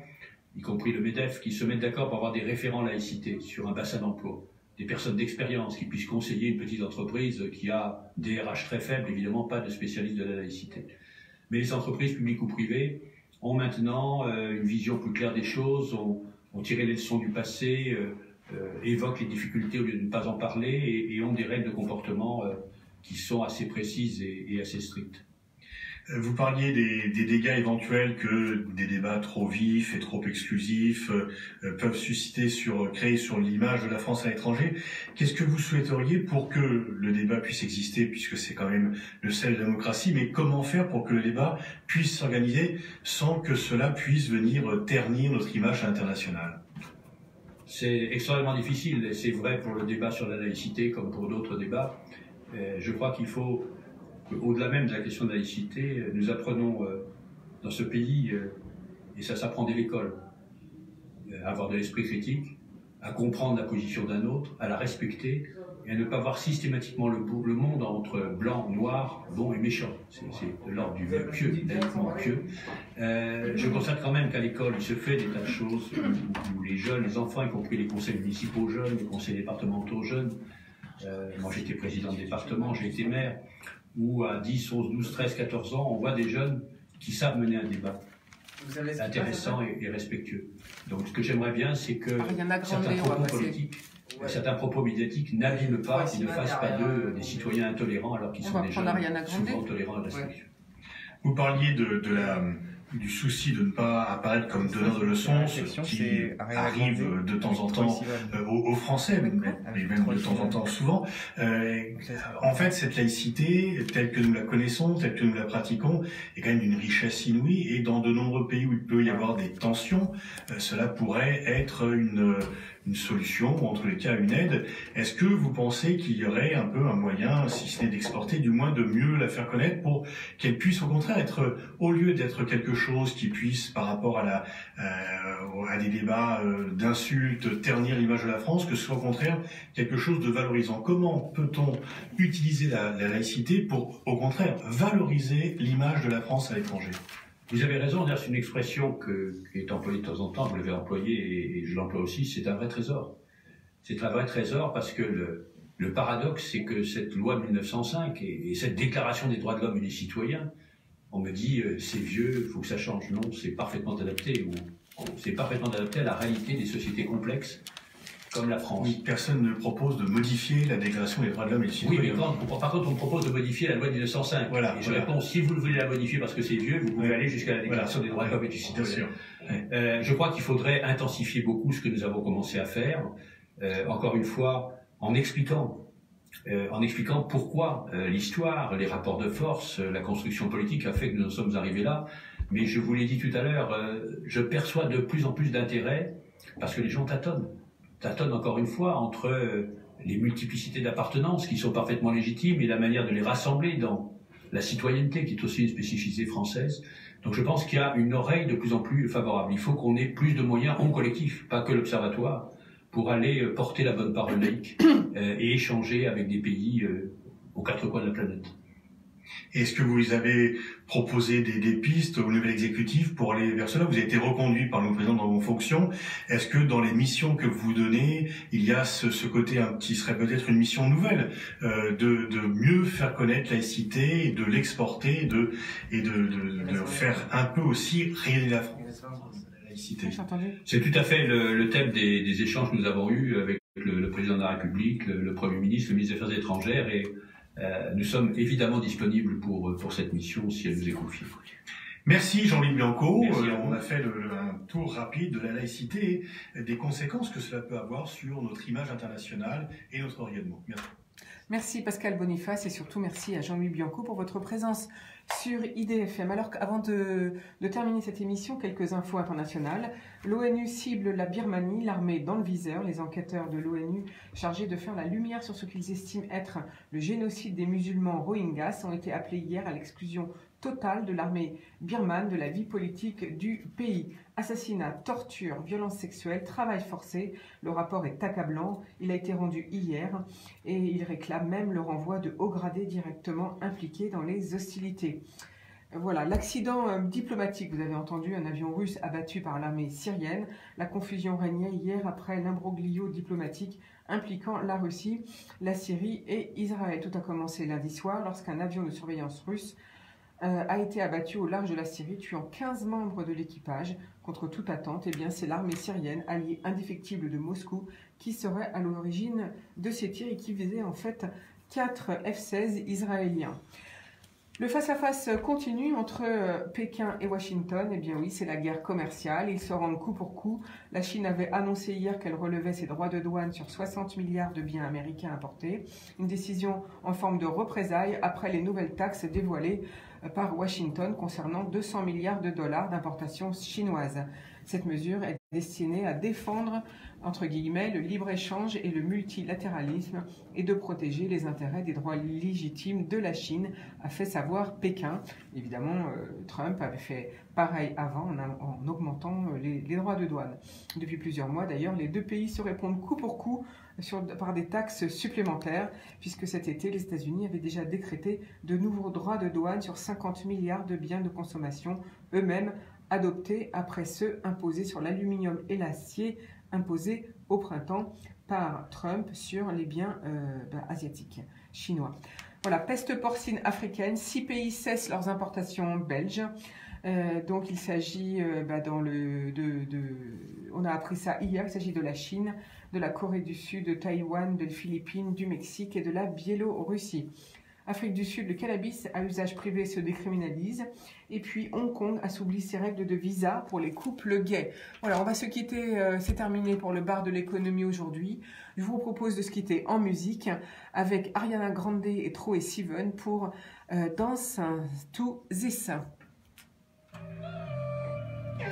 y compris le MEDEF, qui se mettent d'accord pour avoir des référents laïcité sur un bassin d'emploi. Des personnes d'expérience qui puissent conseiller une petite entreprise qui a des RH très faibles, évidemment pas de spécialistes de la laïcité. Mais les entreprises publiques ou privées ont maintenant une vision plus claire des choses, ont tiré les leçons du passé, évoquent les difficultés au lieu de ne pas en parler et ont des règles de comportement qui sont assez précises et assez strictes. Vous parliez des dégâts éventuels que des débats trop vifs et trop exclusifs peuvent susciter créer sur l'image de la France à l'étranger. Qu'est-ce que vous souhaiteriez pour que le débat puisse exister, puisque c'est quand même le sel de la démocratie, mais comment faire pour que le débat puisse s'organiser sans que cela puisse venir ternir notre image internationale? C'est extrêmement difficile, et c'est vrai pour le débat sur la laïcité comme pour d'autres débats. Je crois qu'il faut, au-delà même de la question de la laïcité, nous apprenons dans ce pays, et ça s'apprend dès l'école, à avoir de l'esprit critique, à comprendre la position d'un autre, à la respecter, et à ne pas voir systématiquement le monde entre blanc, noir, bon et méchant. C'est de l'ordre du pieux, laïquement pieux. Je constate quand même qu'à l'école, il se fait des tas de choses où les jeunes, les enfants, y compris les conseils municipaux jeunes, les conseils départementaux jeunes, moi j'étais président de département, j'ai été maire, où à 10, 11, 12, 13, 14 ans, on voit des jeunes qui savent mener un débat intéressant et respectueux. Donc ce que j'aimerais bien, c'est que certains propos politiques certains propos médiatiques n'abîment pas et ne fassent pas d'eux des citoyens intolérants alors qu'ils sont déjà souvent tolérants à la restriction. Vous parliez du souci de ne pas apparaître comme donneur de leçons, ce qui arrive de temps en temps aux Français, mais même de temps en temps souvent. En fait, cette laïcité, telle que nous la connaissons, telle que nous la pratiquons, est quand même d'une richesse inouïe, et dans de nombreux pays où il peut y avoir des tensions, cela pourrait être une solution, ou en tous les cas une aide. Est-ce que vous pensez qu'il y aurait un peu un moyen, si ce n'est d'exporter, du moins de mieux la faire connaître pour qu'elle puisse au contraire être, au lieu d'être quelque chose qui puisse, par rapport à des débats d'insultes, ternir l'image de la France, que ce soit au contraire quelque chose de valorisant? Comment peut-on utiliser la laïcité pour, au contraire, valoriser l'image de la France à l'étranger? Vous avez raison, d'ailleurs c'est une expression qui est employée de temps en temps, vous l'avez employée et je l'emploie aussi, c'est un vrai trésor. C'est un vrai trésor parce que le paradoxe, c'est que cette loi de 1905 et cette déclaration des droits de l'homme et des citoyens, on me dit c'est vieux, il faut que ça change. Non, c'est parfaitement adapté. C'est parfaitement adapté à la réalité des sociétés complexes comme la France. Oui, personne ne propose de modifier la déclaration des droits de l'homme et des citoyens. Oui, mais par contre, on propose de modifier la loi de 1905. Voilà, et je réponds, si vous voulez la modifier parce que c'est vieux, vous pouvez aller jusqu'à la déclaration des droits de l'homme et du citoyen. Je crois qu'il faudrait intensifier beaucoup ce que nous avons commencé à faire. Encore une fois, en expliquant pourquoi l'histoire, les rapports de force, la construction politique a fait que nous en sommes arrivés là. Mais je vous l'ai dit tout à l'heure, je perçois de plus en plus d'intérêt parce que les gens tâtonnent encore une fois entre les multiplicités d'appartenances qui sont parfaitement légitimes et la manière de les rassembler dans la citoyenneté qui est aussi une spécificité française. Donc je pense qu'il y a une oreille de plus en plus favorable. Il faut qu'on ait plus de moyens en collectif, pas que l'Observatoire, pour aller porter la bonne parole laïque et échanger avec des pays aux quatre coins de la planète. Est-ce que vous avez proposé des pistes au nouvel exécutif pour aller vers cela? Vous avez été reconduit par le président dans vos fonctions. Est-ce que dans les missions que vous donnez, il y a ce côté qui serait peut-être une mission nouvelle, de mieux faire connaître la laïcité, de l'exporter et de faire un peu aussi rayonner la France, la laïcité? C'est tout à fait le thème des échanges que nous avons eus avec le président de la République, le Premier ministre, le ministre des Affaires étrangères et nous sommes évidemment disponibles pour cette mission si elle nous est confiée. Merci Jean-Louis Bianco. On a fait un tour rapide de la laïcité et des conséquences que cela peut avoir sur notre image internationale et notre rayonnement. Merci. Merci Pascal Boniface et surtout merci à Jean-Louis Bianco pour votre présence sur IDFM. Alors qu'avant de terminer cette émission, quelques infos internationales. L'ONU cible la Birmanie, l'armée dans le viseur. Les enquêteurs de l'ONU chargés de faire la lumière sur ce qu'ils estiment être le génocide des musulmans Rohingyas ont été appelés hier à l'exclusion totale de l'armée birmane de la vie politique du pays. Assassinat, torture, violences sexuelles, travail forcé. Le rapport est accablant. Il a été rendu hier et il réclame même le renvoi de hauts gradés directement impliqués dans les hostilités. Voilà, l'accident diplomatique, vous avez entendu, un avion russe abattu par l'armée syrienne. La confusion régnait hier après l'imbroglio diplomatique impliquant la Russie, la Syrie et Israël. Tout a commencé lundi soir lorsqu'un avion de surveillance russe a été abattu au large de la Syrie, tuant 15 membres de l'équipage. Contre toute attente, eh bien, c'est l'armée syrienne, alliée indéfectible de Moscou, qui serait à l'origine de ces tirs et qui visait en fait 4 F-16 israéliens. Le face-à-face continue entre Pékin et Washington. Eh bien oui, c'est la guerre commerciale. Ils se rendent coup pour coup. La Chine avait annoncé hier qu'elle relevait ses droits de douane sur 60 milliards de biens américains importés. Une décision en forme de représailles après les nouvelles taxes dévoilées par Washington concernant 200 milliards de dollars d'importations chinoises. Cette mesure est destinée à défendre, entre guillemets, le libre-échange et le multilatéralisme et de protéger les intérêts des droits légitimes de la Chine, a fait savoir Pékin. Évidemment, Trump avait fait pareil avant en augmentant les droits de douane. Depuis plusieurs mois, d'ailleurs, les deux pays se répondent coup pour coup par des taxes supplémentaires, puisque cet été, les États-Unis avaient déjà décrété de nouveaux droits de douane sur 50 milliards de biens de consommation, eux-mêmes adoptés après ceux imposés sur l'aluminium et l'acier, imposés au printemps par Trump sur les biens asiatiques, chinois. Voilà, peste porcine africaine, 6 pays cessent leurs importations belges. Donc il s'agit on a appris ça hier, il s'agit de la Chine, de la Corée du Sud, de Taïwan, des Philippines, du Mexique et de la Biélorussie. Afrique du Sud, le cannabis à usage privé se décriminalise. Et puis Hong Kong assouplit ses règles de visa pour les couples gays. Voilà, on va se quitter, c'est terminé pour le bar de l'économie aujourd'hui. Je vous propose de se quitter en musique avec Ariana Grande et Troye Sivan pour Dance to This. Je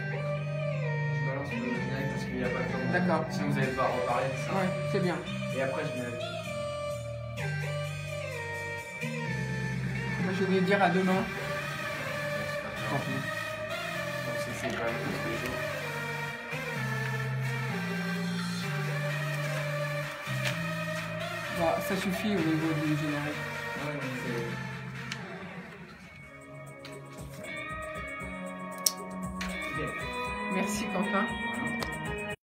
balance le générique parce qu'il n'y a pas le temps. D'accord. Sinon vous allez devoir reparler de ça. Ouais, c'est bien. Et après je mets la musique. Moi, je voulais dire à demain. Tant pis. Donc c'est quand même tous les jours. Bah, ça suffit au niveau du générique. Ouais, mais c'est... Merci Quentin.